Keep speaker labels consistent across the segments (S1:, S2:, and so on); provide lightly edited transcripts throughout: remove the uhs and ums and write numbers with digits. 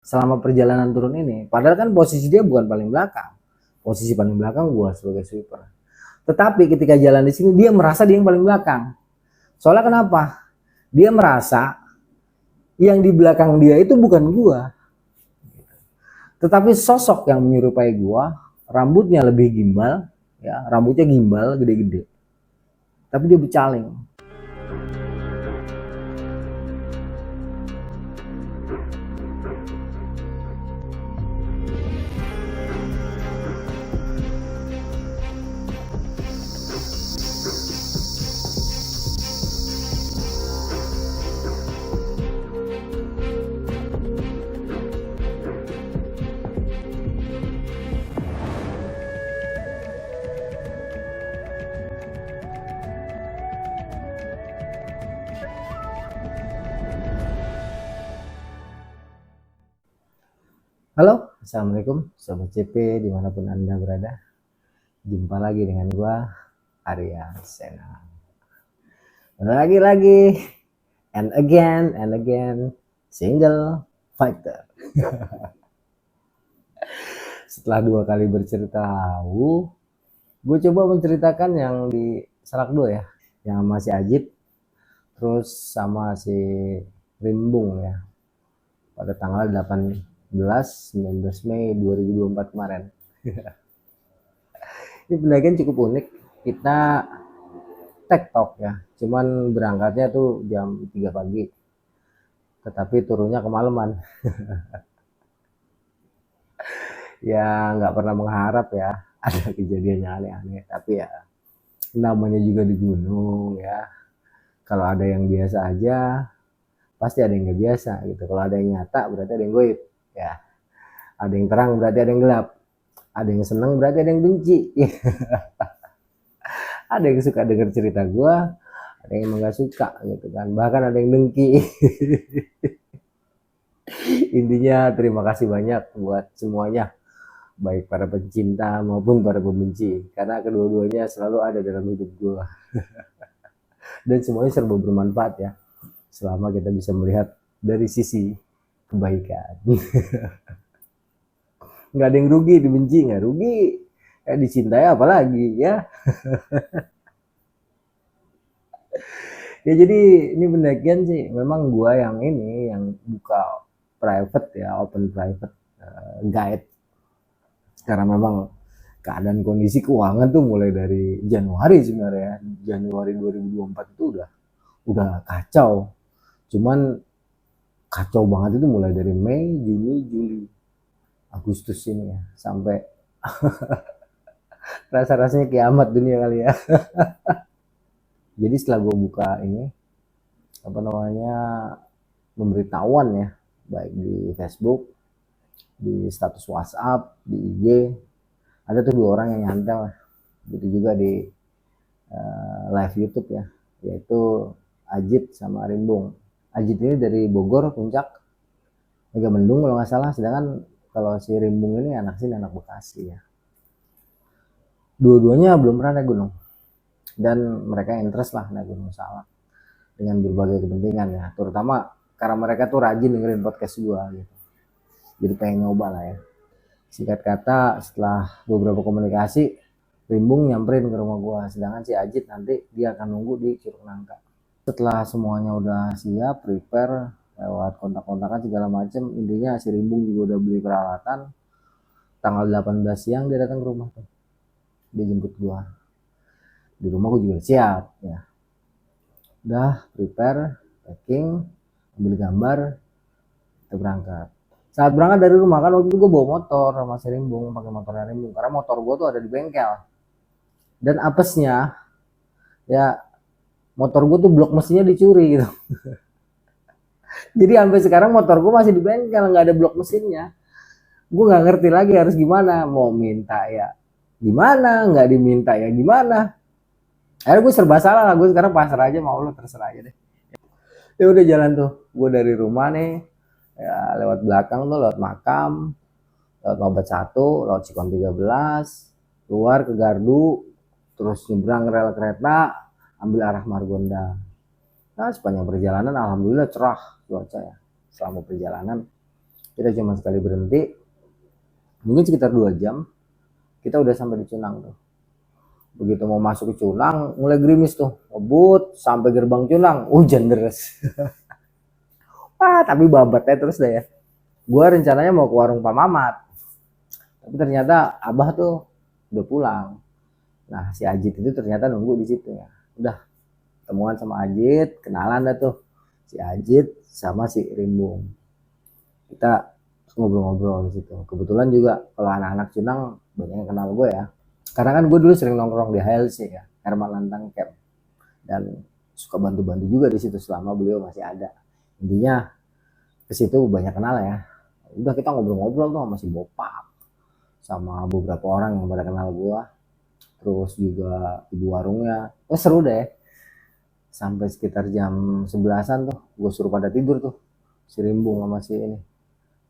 S1: selama perjalanan turun ini. Padahal kan posisi dia bukan paling belakang. Posisi paling belakang gua sebagai sweeper. Tetapi ketika jalan di sini dia merasa dia yang paling belakang. Soalnya kenapa? Dia merasa yang di belakang dia itu bukan gua, tetapi sosok yang menyerupai gua, rambutnya lebih gimbal, ya, rambutnya gimbal gede-gede. Tapi dia bercaling. Halo, assalamualaikum sobat CP dimanapun anda berada. Jumpa lagi dengan gua Arya Sena. Lagi and again single fighter. Setelah 2 kali bercerita lalu, gue coba menceritakan yang di Salak 2 ya, yang masih Ajib, terus sama si Rimbung ya, pada tanggal 19 Mei 2024 kemarin. Ini pendakian cukup unik. Kita tektok ya, cuman berangkatnya tuh jam 3 pagi, tetapi turunnya kemalaman. Ya nggak pernah mengharap ya ada kejadian yang aneh-aneh, tapi ya namanya juga di gunung ya, kalau ada yang biasa aja pasti ada yang nggak biasa gitu. Kalau ada yang nyata berarti ada yang goib ya, ada yang terang berarti ada yang gelap, ada yang seneng berarti ada yang benci. Ada yang suka denger cerita gua, ada yang emang gak suka gitu kan, bahkan ada yang dengki. Intinya terima kasih banyak buat semuanya, baik para pencinta maupun para pembenci, karena kedua-duanya selalu ada dalam hidup gua. Dan semuanya serba bermanfaat ya, selama kita bisa melihat dari sisi kebaikan. Nggak ada yang rugi, dibenci nggak rugi, dicintai apalagi ya. Ya jadi ini pendakian sih memang gua yang ini yang buka private ya, open private guide, karena memang keadaan kondisi keuangan tuh mulai dari Januari sebenarnya. Januari 2024 itu udah kacau. Cuman kacau banget itu mulai dari Mei, Juni, Juli, Agustus ini ya, sampai rasa-rasanya kiamat dunia kali ya. Jadi setelah gue buka ini apa namanya pemberitahuan ya, baik di Facebook, di status WhatsApp, di IG, ada tuh 2 orang yang nyantel. Gitu juga di live YouTube ya, yaitu Ajib sama Rimbung. Ajib ini dari Bogor Puncak, Megamendung kalau nggak salah, sedangkan kalau si Rimbung ini anak sini, anak Bekasi ya. Dua-duanya belum pernah naik gunung, dan mereka interest lah naik Gunung Salak dengan berbagai kepentingan ya, terutama karena mereka tuh rajin dengerin podcast gua gitu, jadi pengen nyoba lah ya. Singkat kata, setelah beberapa komunikasi, Rimbung nyamperin ke rumah gua, sedangkan si Ajit nanti dia akan nunggu di Curug Nangka. Setelah semuanya udah siap, prepare lewat kontak-kontakan segala macem, intinya si Rimbung juga udah beli peralatan. Tanggal 18 siang dia datang ke rumah tuh, dia jemput gua di rumah. Gua juga siap ya, udah prepare, packing, ambil gambar, kita berangkat. Saat berangkat dari rumah kan waktu itu gue bawa motor sama si Rimbung, pakai motornya Rimbung, karena motor gue tuh ada di bengkel. Dan apesnya ya, motor gue tuh blok mesinnya dicuri gitu. Jadi sampai sekarang motor gue masih di bengkel, nggak ada blok mesinnya. Gue nggak ngerti lagi harus gimana, mau minta ya gimana, nggak diminta ya gimana. Akhirnya gue serba salah lah, gue sekarang pasrah aja, mau lo terserah aja deh. Ya udah jalan tuh, gue dari rumah nih ya, lewat belakang tuh, lewat makam, lewat Nobat 1, lewat Cikon 13, keluar ke Gardu, terus nyebrang rel kereta, ambil arah Margonda. Nah, sepanjang perjalanan alhamdulillah cerah cuaca ya selama perjalanan. Kita cuma sekali berhenti, mungkin sekitar 2 jam, kita udah sampai di Cunang tuh. Begitu mau masuk ke Cunang, mulai gerimis tuh, ngebut sampai gerbang Cunang, hujan deras. Tapi babatnya terus deh ya. Gua rencananya mau ke warung Pak Mamat, tapi ternyata Abah tuh udah pulang. Nah, si Ajit itu ternyata nunggu di situ ya. Udah ketemuan sama Ajit, kenalan dah tuh si Ajit sama si Rimbung. Kita ngobrol-ngobrol di situ. Kebetulan juga kalau anak-anak Cunang banyak yang kenal gue ya. Karena kan gue dulu sering nongkrong di HLC ya, Herman Lantang Camp. Dan suka bantu-bantu juga di situ selama beliau masih ada. Intinya ke situ banyak kenal ya. Udah kita ngobrol-ngobrol tuh sama si Bopak, sama beberapa orang yang pada kenal gue. Terus juga ibu warungnya. Seru deh. Sampai sekitar jam 11-an tuh gue suruh pada tidur tuh. Si Rimbung sama si ini.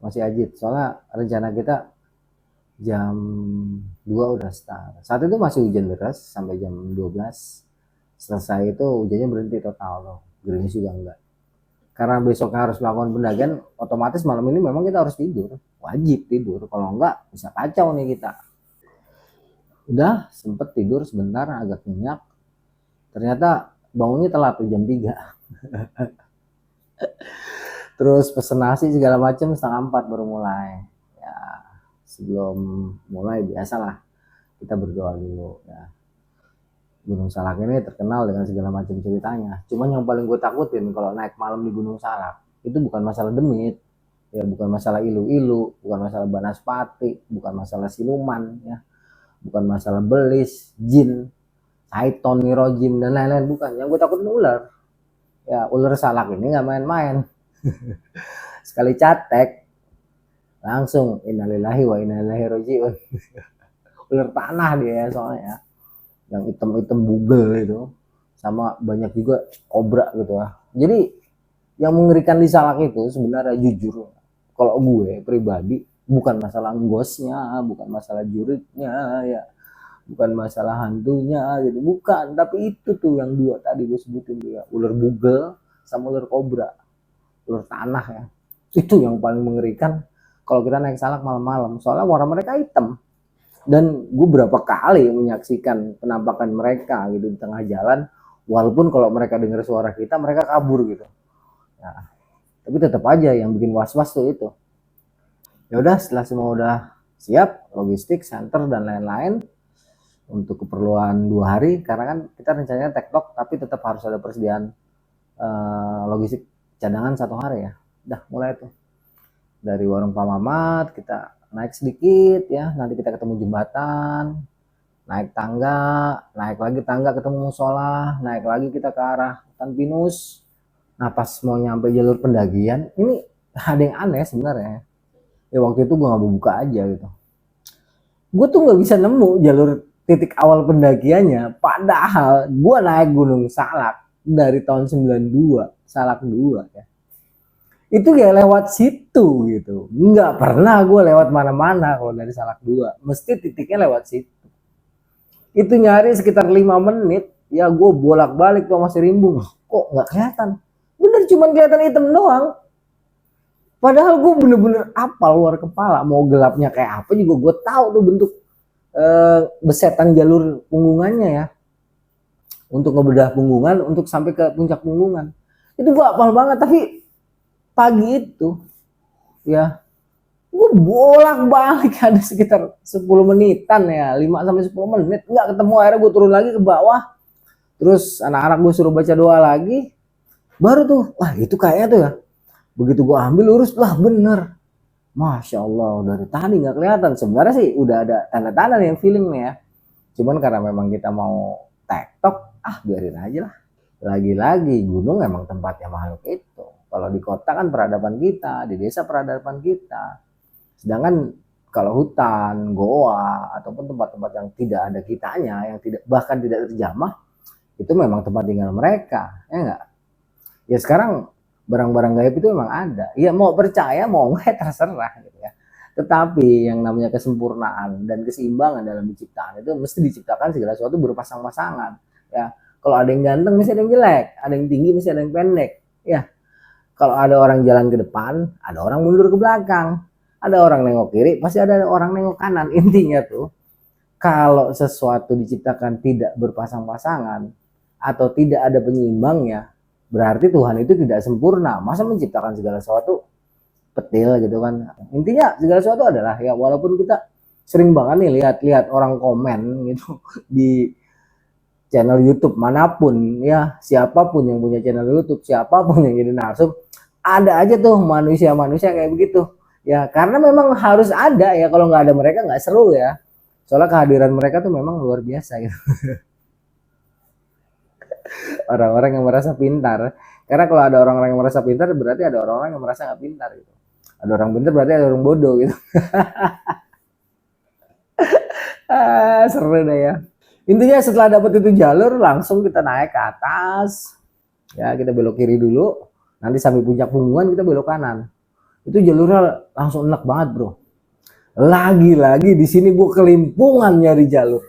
S1: Masih Ajit. Soalnya rencana kita jam 2 udah start. Saat itu masih hujan deras sampai jam 12. Selesai itu hujannya berhenti total loh. Gerimis juga enggak. Karena besoknya harus melakukan pendakian, otomatis malam ini memang kita harus tidur. Wajib tidur. Kalau enggak bisa kacau nih kita. Udah sempet tidur sebentar agak nyenyak. Ternyata bangunnya telat tuh jam 3. Terus pesen nasi segala macam 3:30 baru mulai. Ya, sebelum mulai biasalah kita berdoa dulu ya. Gunung Salak ini terkenal dengan segala macam ceritanya. Cuman yang paling gue takutin kalau naik malam di Gunung Salak itu bukan masalah demit, ya bukan masalah ilu-ilu, bukan masalah banaspati, bukan masalah siluman, ya, bukan masalah belis, jin, syaiton, nirojim dan lain-lain, bukan. Yang gue takutin ular. Ya ular Salak ini nggak main-main. Sekali catek langsung innalillahi wa inna ilaihi rajiun. Ular tanah dia soalnya, yang hitam-hitam bugel itu, sama banyak juga kobra gitu ya. Jadi yang mengerikan di Salak itu sebenarnya jujur, kalau gue pribadi bukan masalah anggosnya, bukan masalah juritnya ya, bukan masalah hantunya gitu, bukan. Tapi itu tuh yang 2 tadi gue sebutin tuh ya, ular bugel sama ular kobra, ular tanah ya. Itu yang paling mengerikan kalau kita naik Salak malam-malam, soalnya warna mereka hitam. Dan gue berapa kali menyaksikan penampakan mereka gitu di tengah jalan, walaupun kalau mereka dengar suara kita mereka kabur gitu ya, tapi tetap aja yang bikin was-was tuh itu. Ya udah, setelah semua udah siap, logistik, center dan lain-lain untuk keperluan 2 hari, karena kan kita rencananya tektok tapi tetap harus ada persediaan logistik cadangan 1 hari ya. Udah mulai tuh dari warung Pak Mamat kita naik sedikit ya, nanti kita ketemu jembatan, naik tangga, naik lagi tangga ketemu musola, naik lagi kita ke arah hutan pinus. Nah pas mau nyampe jalur pendakian ini ada yang aneh sebenarnya ya. Waktu itu gue nggak buka aja gitu, gue tuh nggak bisa nemu jalur titik awal pendakiannya, padahal gue naik Gunung Salak dari tahun 92, Salak 2 ya, itu ya lewat situ gitu. Nggak pernah gue lewat mana-mana kalau dari Salak 2, mesti titiknya lewat situ. Itu nyari sekitar 5 menit ya, gue bolak-balik tuh masih Rimbung, kok nggak kelihatan, bener cuman kelihatan hitam doang. Padahal gue bener-bener apal luar kepala, mau gelapnya kayak apa juga gue tahu tuh bentuk besetan jalur punggungannya ya, untuk ngebedah punggungan untuk sampai ke puncak punggungan. Itu gue apal banget. Tapi pagi itu ya gue bolak-balik ada sekitar 10 menitan ya, 5-10 menit nggak ketemu. Akhirnya gue turun lagi ke bawah, terus anak-anak gue suruh baca doa lagi, baru tuh wah itu kayaknya tuh ya. Begitu gue ambil lurus, lah bener, Masya Allah dari tadi nggak kelihatan. Sebenarnya sih udah ada tanda-tanda nih feeling nih ya, cuman karena memang kita mau tektok, biarin aja lah. Lagi-lagi gunung emang tempatnya makhluk itu. Kalau di kota kan peradaban kita, di desa peradaban kita. Sedangkan kalau hutan, goa, ataupun tempat-tempat yang tidak ada kitanya, yang tidak, bahkan tidak terjamah, itu memang tempat tinggal mereka, ya enggak? Ya sekarang barang-barang gaib itu memang ada. Ya mau percaya, mau enggak terserah gitu ya. Tetapi yang namanya kesempurnaan dan keseimbangan dalam penciptaan itu mesti diciptakan segala sesuatu berpasang-pasangan. Ya, kalau ada yang ganteng mesti ada yang jelek, ada yang tinggi mesti ada yang pendek. Ya, Kalau ada orang jalan ke depan, ada orang mundur ke belakang. Ada orang nengok kiri, pasti ada orang nengok kanan. Intinya tuh, kalau sesuatu diciptakan tidak berpasang-pasangan atau tidak ada penyeimbangnya, berarti Tuhan itu tidak sempurna. Masa menciptakan segala sesuatu petil gitu kan. Intinya segala sesuatu adalah ya, walaupun kita sering banget nih lihat-lihat orang komen gitu di channel YouTube manapun ya, siapapun yang punya channel YouTube, siapapun yang jadi narsum, ada aja tuh manusia-manusia kayak begitu ya, karena memang harus ada ya, kalau nggak ada mereka nggak seru ya, soalnya kehadiran mereka tuh memang luar biasa gitu. Orang-orang yang merasa pintar, karena kalau ada orang-orang yang merasa pintar berarti ada orang-orang yang merasa nggak pintar gitu, ada orang pintar berarti ada orang bodoh gitu. Seru deh ya. Intinya setelah dapat itu jalur, langsung kita naik ke atas ya, kita belok kiri dulu, nanti sampai puncak Punggungan kita belok kanan. Itu jalurnya langsung enak banget bro. Lagi-lagi di sini gue kelimpungan nyari jalur.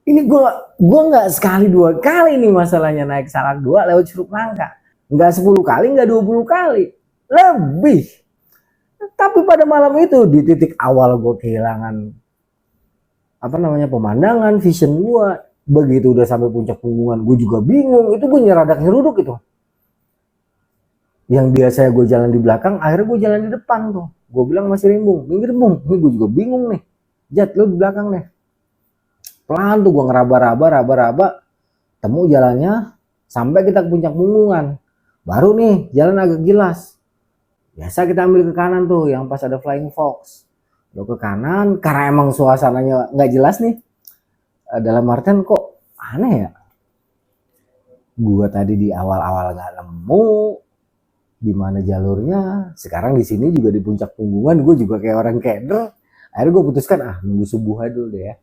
S1: Ini gue nggak sekali dua kali nih masalahnya naik Salak 2 lewat Curug Nangka. Nggak 10 kali, nggak 20 kali, lebih. Tapi pada malam itu di titik awal gue kehilangan apa namanya pemandangan, vision gue. Begitu udah sampai puncak Punggungan gue juga bingung. Itu gue nyeradak nyeruduk itu. Yang biasanya gue jalan di belakang, akhirnya gue jalan di depan tuh. Gue bilang masih Rimbung, minggir Bung, ini gue juga bingung nih. Jat, lu di belakang nih. Pelan tuh gue ngeraba-raba, temu jalannya sampai kita ke puncak Punggungan. Baru nih jalan agak jelas. Biasa kita ambil ke kanan tuh yang pas ada Flying Fox. Lo ke kanan karena emang suasananya nggak jelas nih. Dalam artian kok aneh ya. Gua tadi di awal-awal nggak nemu di mana jalurnya. Sekarang di sini juga di puncak Punggungan, gue juga kayak orang keder. Akhirnya gue putuskan nunggu subuh dulu deh ya.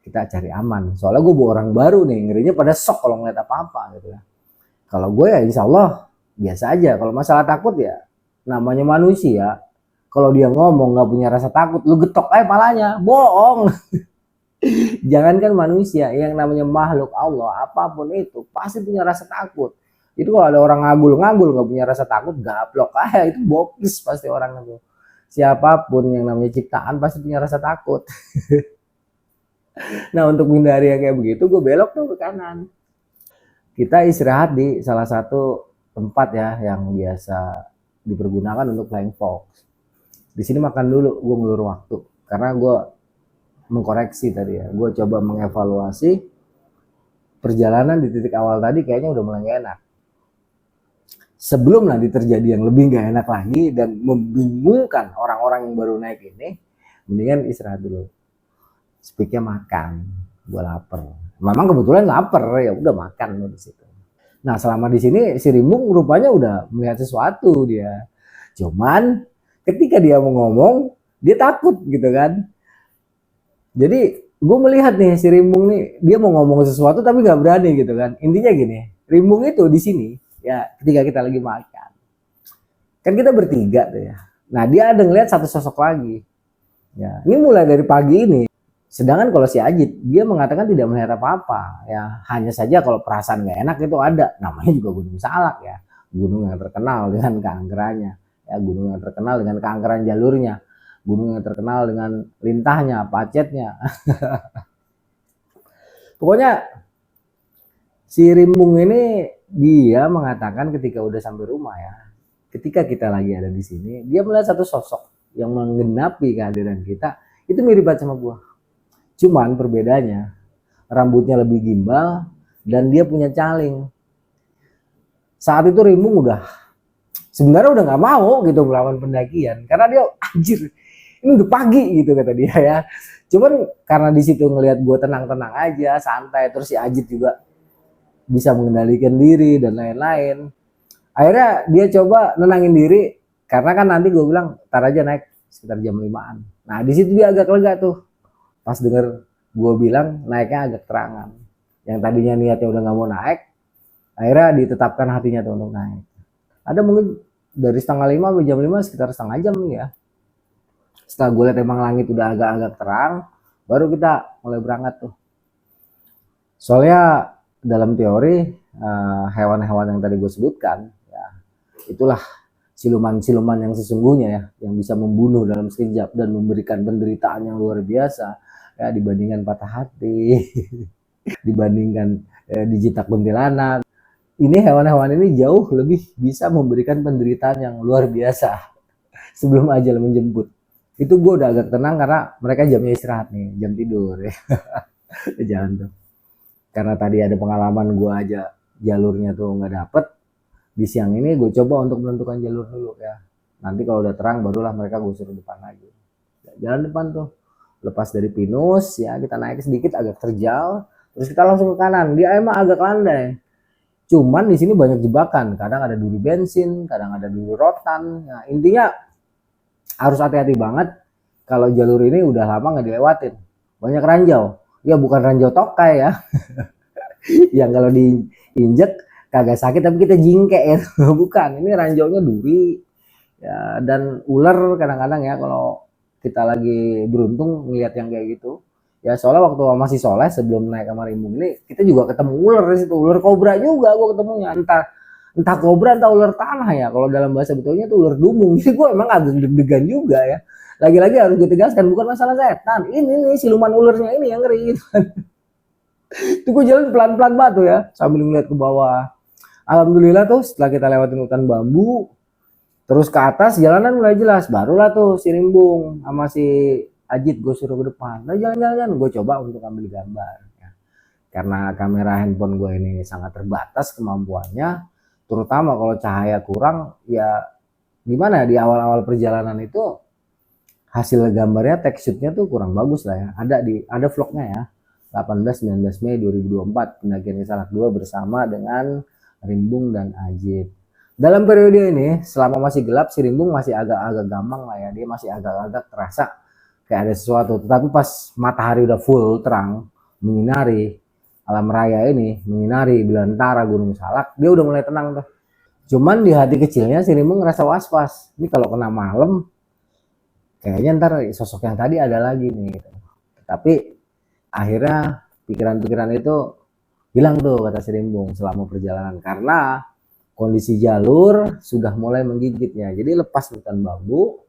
S1: Kita cari aman. Soalnya gue bawa orang baru nih, ngerinya pada sok kalau ngeliat apa-apa gitu ya. Kalau gue ya insya Allah biasa aja. Kalau masalah takut ya namanya manusia. Kalau dia ngomong nggak punya rasa takut, lu getok aja palanya, bohong. Jangankan manusia, yang namanya makhluk Allah apapun itu pasti punya rasa takut. Itu kalau ada orang ngagul-ngagul nggak punya rasa takut, gaplok aja, itu bokis pasti orang itu. Siapapun yang namanya ciptaan pasti punya rasa takut. Nah untuk menghindari yang kayak begitu, gue belok tuh ke kanan. Kita istirahat di salah satu tempat ya yang biasa dipergunakan untuk Flying Fox. Di sini makan dulu, gue ngelur waktu karena gue mengkoreksi tadi ya, gue coba mengevaluasi perjalanan di titik awal tadi kayaknya udah mulai gak enak. Sebelum nanti terjadi yang lebih gak enak lagi dan membingungkan orang-orang yang baru naik ini, mendingan istirahat dulu. Speaknya makan, gue lapar. Memang kebetulan lapar ya, udah makan di situ. Nah selama di sini si Rimbung rupanya udah melihat sesuatu dia. Cuman ketika dia mau ngomong, dia takut gitu kan. Jadi gue melihat nih si Rimbung nih, dia mau ngomong sesuatu tapi gak berani gitu kan. Intinya gini, Rimbung itu di sini ya ketika kita lagi makan. Kan kita bertiga tuh ya. Nah dia ada ngeliat satu sosok lagi. Ya, ini mulai dari pagi ini. Sedangkan kalau si Ajit, dia mengatakan tidak melihat apa-apa. Ya, hanya saja kalau perasaan gak enak itu ada. Namanya juga Gunung Salak ya. Gunung yang terkenal dengan keangkerannya. Ya, gunung yang terkenal dengan keangkeran jalurnya. Gunung yang terkenal dengan lintahnya, pacetnya. Pokoknya si Rimbung ini dia mengatakan ketika udah sampai rumah ya. Ketika kita lagi ada di sini, dia melihat satu sosok yang menggenapi kehadiran kita. Itu mirip banget sama gua. Cuman perbedaannya rambutnya lebih gimbal dan dia punya caling. Saat itu Rimbung udah sebenarnya udah nggak mau gitu melawan pendakian karena dia anjir ini udah pagi gitu kata dia ya. Cuman karena di situ ngelihat gue tenang-tenang aja, santai, terus si Ajit juga bisa mengendalikan diri dan lain-lain. Akhirnya dia coba nenangin diri karena kan nanti gue bilang tar aja naik sekitar jam 5-an. Nah di situ dia agak lega tuh. Pas denger gue bilang naiknya agak terangan. Yang tadinya niatnya udah gak mau naik, akhirnya ditetapkan hatinya tuh untuk naik. Ada mungkin dari setengah 5 sampai jam 5 sekitar setengah jam ya. Setelah gue lihat emang langit udah agak-agak terang, baru kita mulai berangkat tuh. Soalnya dalam teori hewan-hewan yang tadi gue sebutkan, ya, Itulah siluman-siluman yang sesungguhnya ya, yang bisa membunuh dalam sekejap dan memberikan penderitaan yang luar biasa ya, dibandingkan patah hati, dibandingkan dijitak kuntilanak. Ini hewan-hewan ini jauh lebih bisa memberikan penderitaan yang luar biasa sebelum ajal menjemput. Itu gue udah agak tenang karena mereka jamnya istirahat nih, jam tidur ya. Jangan tuh. Karena tadi ada pengalaman gue aja jalurnya tuh nggak dapet. Di siang ini gue coba untuk menentukan jalur dulu ya. Nanti kalau udah terang barulah mereka gue suruh depan lagi. Jalan depan tuh. Lepas dari Pinus ya, kita naik sedikit agak terjal. Terus kita langsung ke kanan. Dia emang agak landai. Cuman di sini banyak jebakan. Kadang ada duri bensin, kadang ada duri rotan. Nah, intinya harus hati-hati banget kalau jalur ini udah lama nggak dilewatin. Banyak ranjau. Ya bukan ranjau tokai ya. Yang kalau diinjek kagak sakit tapi kita jingkek ya. Bukan, ini ranjaunya duri. Ya, dan ular kadang-kadang ya kalau kita lagi beruntung ngeliat yang kayak gitu. Ya soalnya waktu masih soleh sebelum naik kamar Rimbung ini kita juga ketemu ular di situ, ular kobra juga gue ketemunya, entah kobra entah ular tanah ya, kalau dalam bahasa betulnya tuh ular dumung. Jadi gue emang agak deg-degan juga ya. Lagi-lagi harus gue tegaskan bukan masalah setan, ini nih siluman ularnya ini yang ngeri gitu. Itu gue jalan pelan-pelan banget tuh ya sambil ngeliat ke bawah. Alhamdulillah tuh setelah kita lewatin hutan bambu, terus ke atas jalanan mulai jelas, barulah tuh si Rimbung sama si Ajit gue suruh ke depan. Nah jalan-jalan gue coba untuk ambil gambar. Ya. Karena kamera handphone gue ini sangat terbatas kemampuannya, terutama kalau cahaya kurang, ya gimana di awal-awal perjalanan itu hasil gambarnya, text shootnya tuh kurang bagus lah ya. Ada vlognya ya. 18-19 Mei 2024 pendakian ke Salak 2 bersama dengan Rimbung dan Ajit. Dalam periode ini selama masih gelap si Rimbung masih agak-agak gampang lah ya, dia masih agak-agak terasa kayak ada sesuatu. Tetapi pas matahari udah full terang menyinari alam raya ini, menyinari belantara Gunung Salak, dia udah mulai tenang tuh. Cuman di hati kecilnya si Rimbung ngerasa was-was. Ini kalau kena malam kayaknya ntar sosok yang tadi ada lagi nih gitu. Tapi akhirnya pikiran-pikiran itu hilang tuh kata si Rimbung selama perjalanan karena kondisi jalur sudah mulai menggigitnya. Jadi lepas hutan bambu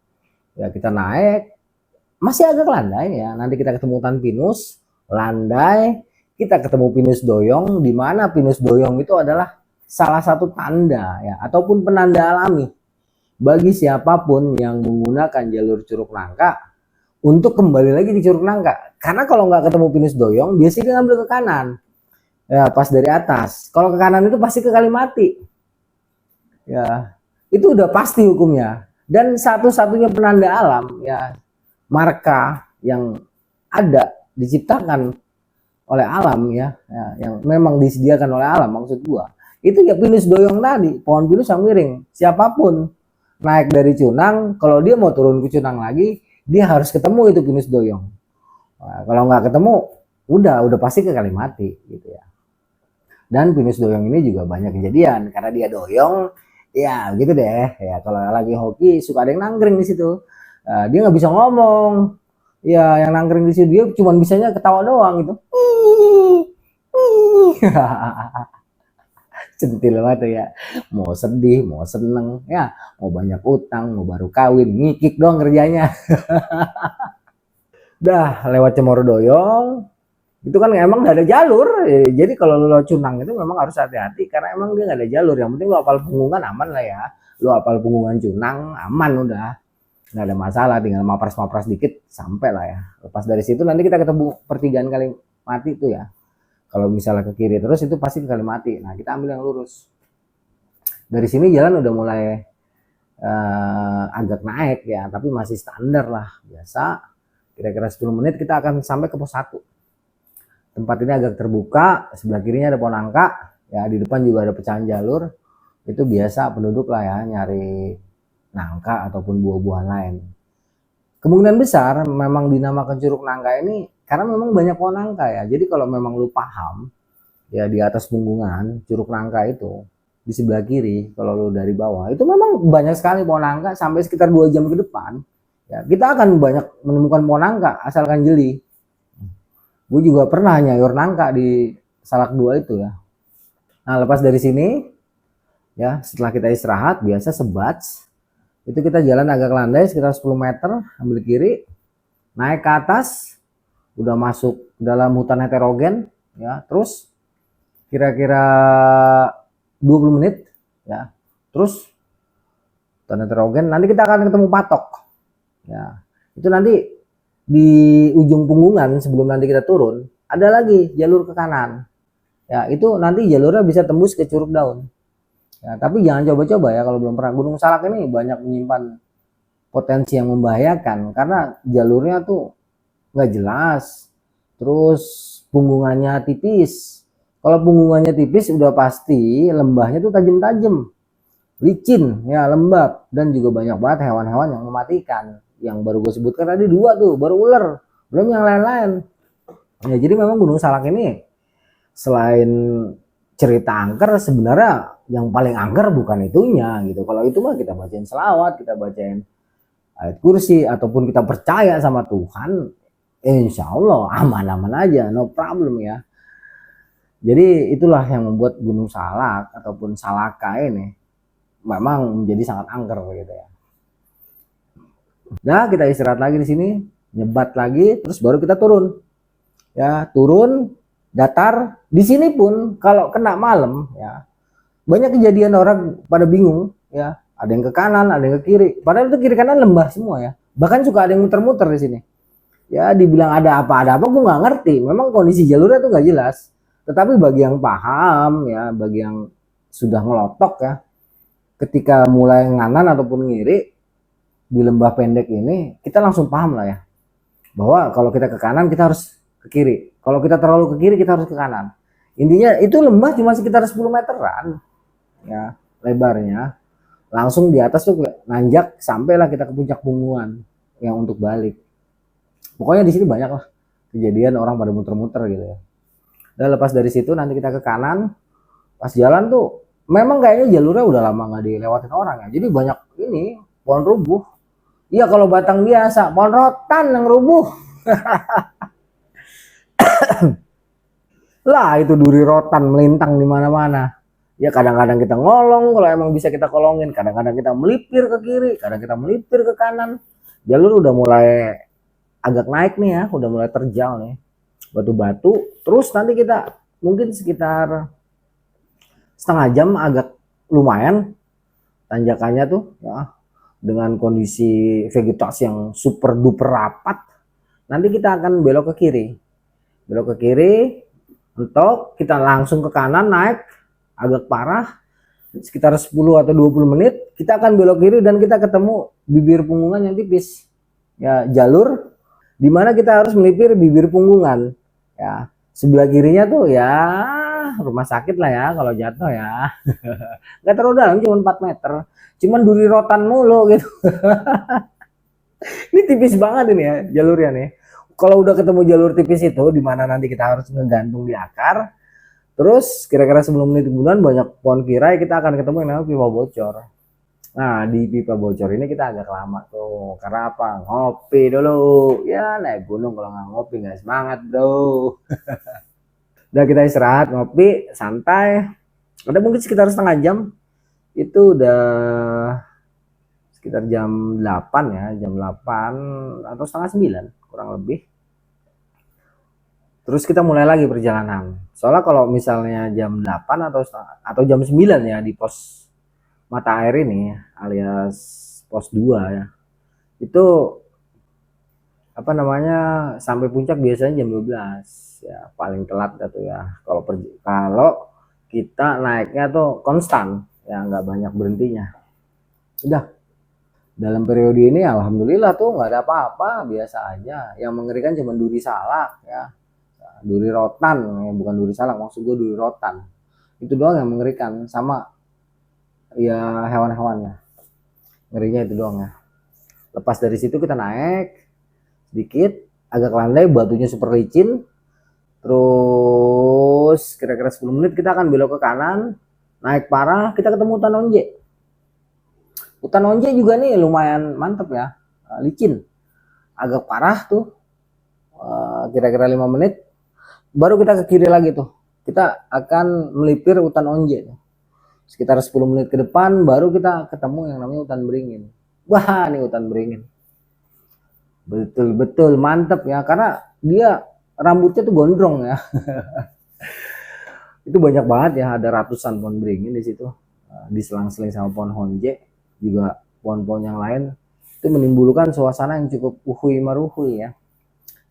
S1: ya kita naik masih agak landai ya. Nanti kita ketemu hutan pinus, landai, kita ketemu pinus doyong, di mana pinus doyong itu adalah salah satu tanda ya ataupun penanda alami bagi siapapun yang menggunakan jalur Curug Nangka untuk kembali lagi di Curug Nangka. Karena kalau nggak ketemu pinus doyong, biasanya dia ngambil ke kanan. Ya, pas dari atas. Kalau ke kanan itu pasti ke Kalimati. Ya, itu udah pasti hukumnya. Dan satu-satunya penanda alam, ya, marka yang ada diciptakan oleh alam ya yang memang disediakan oleh alam maksud gua. Itu ya pinus doyong tadi, pohon pinus yang miring. Siapapun naik dari Cunang, kalau dia mau turun ke Cunang lagi, dia harus ketemu itu pinus doyong. Nah, kalau nggak ketemu, udah pasti ke Kalimati gitu ya. Dan pinus doyong ini juga banyak kejadian karena dia doyong, ya gitu deh. Ya kalau lagi hoki suka ada yang nangkring di situ. Dia nggak bisa ngomong. Ya yang nangkring di situ dia cuma bisanya ketawa doang gitu. Centil banget ya. Mau sedih, mau seneng, ya mau banyak utang, mau baru kawin, ngikik doang kerjanya. Dah lewat Cemoro Doyong, itu kan emang gak ada jalur. Jadi kalau lo Cunang itu memang harus hati-hati karena emang dia gak ada jalur. Yang penting lo apal Punggungan aman lah ya. Lo apal Punggungan Cunang aman udah, nggak ada masalah, tinggal mapras-mapras dikit sampai lah ya. Lepas dari situ nanti kita ketemu pertigaan Kalimati itu ya. Kalau misalnya ke kiri terus itu pasti ke Kalimati. Nah kita ambil yang lurus. Dari sini jalan udah mulai agak naik ya, tapi masih standar lah biasa. Kira-kira 10 menit kita akan sampai ke pos 1. Tempat ini agak terbuka, sebelah kirinya ada pohon nangka, ya di depan juga ada pecahan jalur. Itu biasa penduduk lah ya nyari nangka ataupun buah-buahan lain. Kemungkinan besar memang dinamakan Curug Nangka ini karena memang banyak pohon nangka ya. Jadi kalau memang lu paham ya di atas punggungan Curug Nangka itu di sebelah kiri kalau lu dari bawah itu memang banyak sekali pohon nangka sampai sekitar 2 jam ke depan. Ya, kita akan banyak menemukan pohon nangka asalkan jeli. Gue juga pernah nyayur nangka di Salak 2 itu ya. Nah lepas dari sini Ya, setelah kita istirahat biasa sebats itu kita jalan agak landai sekitar 10 meter, ambil kiri, naik ke atas, udah masuk dalam hutan heterogen ya, terus kira-kira 20 menit ya, terus hutan heterogen, nanti kita akan ketemu patok ya. Itu nanti di ujung punggungan sebelum nanti kita turun ada lagi jalur ke kanan ya, itu nanti jalurnya bisa tembus ke Curug Daun ya, tapi jangan coba-coba ya kalau belum pernah. Gunung Salak ini banyak menyimpan potensi yang membahayakan karena jalurnya tuh nggak jelas, terus punggungannya tipis. Kalau punggungannya tipis udah pasti lembahnya tuh tajam-tajam, licin ya, lembab, dan juga banyak banget hewan-hewan yang mematikan. Yang baru gue sebutkan tadi 2 tuh, baru ular, belum yang lain-lain ya. Jadi memang Gunung Salak ini selain cerita angker, sebenarnya yang paling angker bukan itunya gitu. Kalau itu mah kita bacain selawat, kita bacain ayat kursi, ataupun kita percaya sama Tuhan, insya Allah aman-aman aja, no problem ya. Jadi itulah yang membuat Gunung Salak ataupun Salaka ini memang menjadi sangat angker gitu ya. Nah, kita istirahat lagi di sini, nyebat lagi, terus baru kita turun. Ya, turun datar. Di sini pun kalau kena malam ya, banyak kejadian orang pada bingung ya. Ada yang ke kanan, ada yang ke kiri. Padahal itu kiri kanan lembah semua ya. Bahkan suka ada yang muter-muter di sini. Ya, dibilang ada apa gue nggak ngerti. Memang kondisi jalurnya tuh nggak jelas. Tetapi bagi yang paham ya, bagi yang sudah ngelotok ya, ketika mulai nganan ataupun ngiri di lembah pendek ini, kita langsung paham lah ya, bahwa kalau kita ke kanan kita harus ke kiri, kalau kita terlalu ke kiri kita harus ke kanan. Intinya itu lembah cuma sekitar 10 meteran ya lebarnya, langsung di atas tuh nanjak, sampailah kita ke puncak punggungan yang untuk balik. Pokoknya di sini banyak lah kejadian orang pada muter-muter gitu ya. Dan lepas dari situ nanti kita ke kanan, pas jalan tuh memang kayaknya jalurnya udah lama nggak dilewatin orang ya, jadi banyak ini pohon rubuh. Iya, kalau batang biasa, pohon rotan yang rubuh. Lah itu duri rotan melintang di mana-mana. Ya kadang-kadang kita ngolong kalau emang bisa kita kolongin, kadang-kadang kita melipir ke kiri, kadang kita melipir ke kanan. Jalur udah mulai agak naik nih ya, udah mulai terjal nih. Batu-batu, terus nanti kita mungkin sekitar setengah jam, agak lumayan tanjakannya tuh ya, dengan kondisi vegetasi yang super duper rapat. Nanti kita akan belok ke kiri, untuk kita langsung ke kanan, naik agak parah sekitar 10 atau 20 menit kita akan belok kiri dan kita ketemu bibir punggungan yang tipis ya, jalur dimana kita harus melipir bibir punggungan ya. Sebelah kirinya tuh ya rumah sakit lah ya kalau jatuh ya. Nggak terlalu dalam, cuma 4 meter, cuman duri rotan mulu gitu. Ini tipis banget ini ya jalurnya nih. Kalau udah ketemu jalur tipis itu, dimana nanti kita harus ngegantung di akar, terus kira-kira 10 menit kemudian banyak pohon kirai, kita akan ketemu yang namanya pipa bocor. Nah, di pipa bocor ini kita agak lama tuh, karena apa? Ngopi dulu. Ya naik gunung kalau nggak ngopi nggak semangat bro. Udah kita istirahat, ngopi, santai. Ada mungkin sekitar setengah jam. Itu udah sekitar jam 8 ya, jam 8 atau setengah 9 kurang lebih. Terus kita mulai lagi perjalanan. Soalnya kalau misalnya jam 8 atau jam 9 ya di pos mata air ini alias pos 2 ya, itu apa namanya sampai puncak biasanya jam 12 ya, paling telat gitu ya. Kalau kita naiknya tuh konstan ya, nggak banyak berhentinya. Udah dalam periode ini alhamdulillah tuh nggak ada apa-apa, biasa aja. Yang mengerikan cuma duri salak ya, duri rotan ya, bukan duri salak, maksud gue duri rotan. Itu doang yang mengerikan, sama ya hewan-hewannya, ngerinya itu doang ya. Lepas dari situ kita naik sedikit, agak landai, batunya super licin. Terus kira-kira 10 menit kita akan belok ke kanan, naik parah, kita ketemu hutan onje. Hutan onje juga nih lumayan mantep ya, licin, agak parah tuh. Kira-kira 5 menit baru kita ke kiri lagi tuh, kita akan melipir hutan onje. Sekitar 10 menit ke depan baru kita ketemu yang namanya hutan beringin. Wah, ini hutan beringin. Betul-betul mantep ya, karena dia rambutnya tuh gondrong ya. Itu banyak banget ya, ada ratusan pohon beringin di situ. Diselang-seling sama pohon honje, juga pohon-pohon yang lain. Itu menimbulkan suasana yang cukup uhui maruhui ya.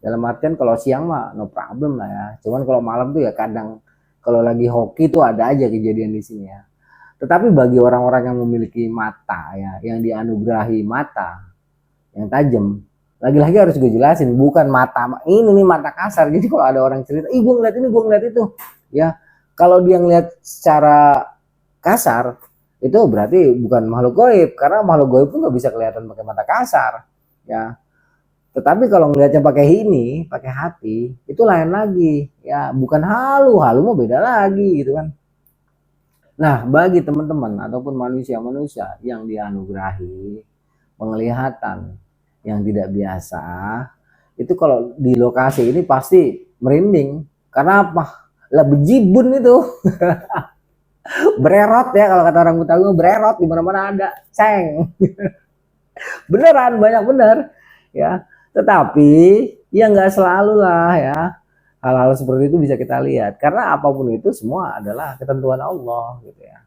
S1: Dalam artian kalau siang mah no problem lah ya. Cuman kalau malam tuh ya kadang kalau lagi hoki tuh ada aja kejadian di sini ya. Tetapi bagi orang-orang yang memiliki mata ya, yang dianugerahi mata yang tajam, lagi-lagi harus gue jelasin, bukan mata ini nih mata kasar. Jadi kalau ada orang cerita, ih gue ngeliat ini, gue ngeliat itu, ya kalau dia ngeliat secara kasar itu berarti bukan makhluk goib, karena makhluk goib pun nggak bisa kelihatan pakai mata kasar, ya. Tetapi kalau ngelihatnya pakai ini, pakai hati, itu lain lagi, ya bukan halu, halu mau beda lagi gitu kan. Nah, bagi teman-teman ataupun manusia-manusia yang dianugerahi penglihatan yang tidak biasa, itu kalau di lokasi ini pasti merinding. Karena apa? Lah bejibun itu. Bererot ya, kalau kata orang Betawi bererot, di mana-mana ada. Ceng. Beneran, banyak bener ya. Tetapi ya nggak selalu lah ya. Hal-hal seperti itu bisa kita lihat, karena apapun itu semua adalah ketentuan Allah gitu ya.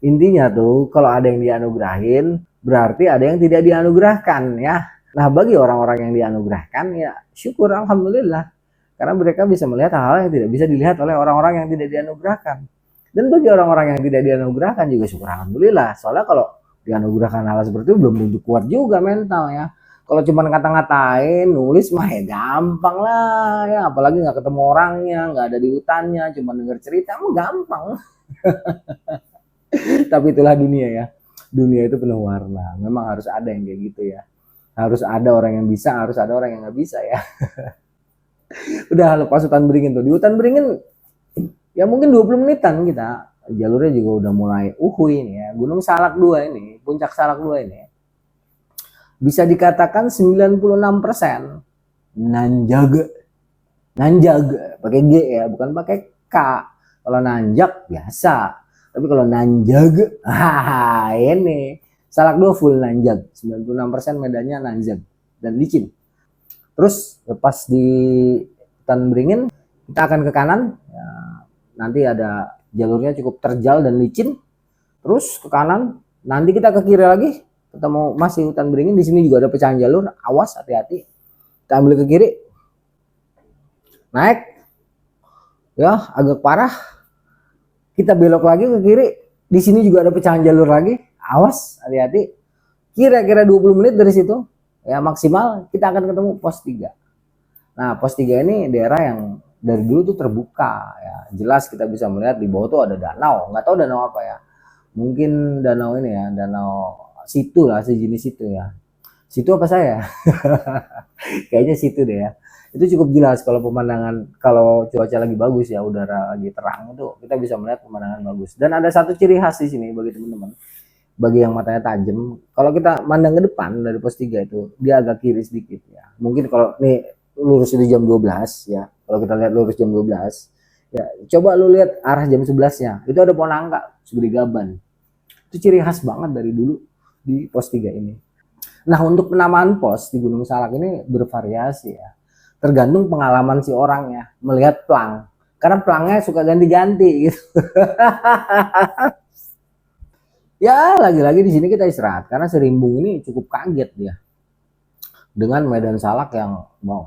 S1: Intinya tuh kalau ada yang dianugerahin berarti ada yang tidak dianugerahkan ya. Nah, bagi orang-orang yang dianugerahkan ya syukur alhamdulillah, karena mereka bisa melihat hal-hal yang tidak bisa dilihat oleh orang-orang yang tidak dianugerahkan. Dan bagi orang-orang yang tidak dianugerahkan juga syukur alhamdulillah. Soalnya kalau dianugerahkan hal seperti itu belum tentu kuat juga mental ya. Kalau cuma ngata-ngatain, nulis mah ya gampang lah ya. Apalagi nggak ketemu orangnya, nggak ada di hutannya, cuma denger cerita mah gampang. Tapi itulah dunia ya. Dunia itu penuh warna. Memang harus ada yang kayak gitu ya. Harus ada orang yang bisa, harus ada orang yang nggak bisa ya. Udah lepas hutan beringin tuh. Di hutan beringin ya mungkin 20 menitan kita. Jalurnya juga udah mulai uhui ini ya. Gunung Salak 2 ini, puncak Salak 2 ini. Bisa dikatakan 96% nanjak. Nanjak pakai G ya, bukan pakai K. Kalau nanjak biasa. Tapi kalau nanjak, ini Salak 2 full nanjak. 96% medannya nanjak dan licin. Terus lepas di hutan beringin, kita akan ke kanan. Ya, nanti ada jalurnya cukup terjal dan licin. Terus ke kanan, nanti kita ke kiri lagi. Ketemu masih hutan beringin. Di sini juga ada pecahan jalur. Awas, hati-hati. Kita ambil ke kiri. Naik. Ya, agak parah. Kita belok lagi ke kiri. Di sini juga ada pecahan jalur lagi. Awas, hati-hati. Kira-kira 20 menit dari situ, ya maksimal kita akan ketemu pos 3. Nah, pos 3 ini daerah yang dari dulu tuh terbuka ya. Jelas kita bisa melihat di bawah tuh ada danau. Nggak tahu danau apa ya. Mungkin danau ini ya, danau situ lah, sejenis itu ya. Situ apa saya? Kayaknya situ deh ya. Itu cukup jelas kalau pemandangan, kalau cuaca lagi bagus ya, udara lagi terang itu kita bisa melihat pemandangan bagus. Dan ada satu ciri khas di sini bagi teman-teman, bagi yang matanya tajam, kalau kita mandang ke depan dari pos 3 itu dia agak kiri sedikit ya. Mungkin kalau nih lurus itu jam 12 ya. Kalau kita lihat lurus jam 12 ya, coba lu lihat arah jam 11-nya. Itu ada pohon angka segede gaban. Itu ciri khas banget dari dulu di pos 3 ini. Nah, untuk penamaan pos di Gunung Salak ini bervariasi ya. Tergantung pengalaman si orangnya melihat plang. Karena plangnya suka ganti-ganti gitu. Ya, lagi-lagi di sini kita istirahat karena si Rimbung ini cukup kaget dia dengan medan Salak yang wow.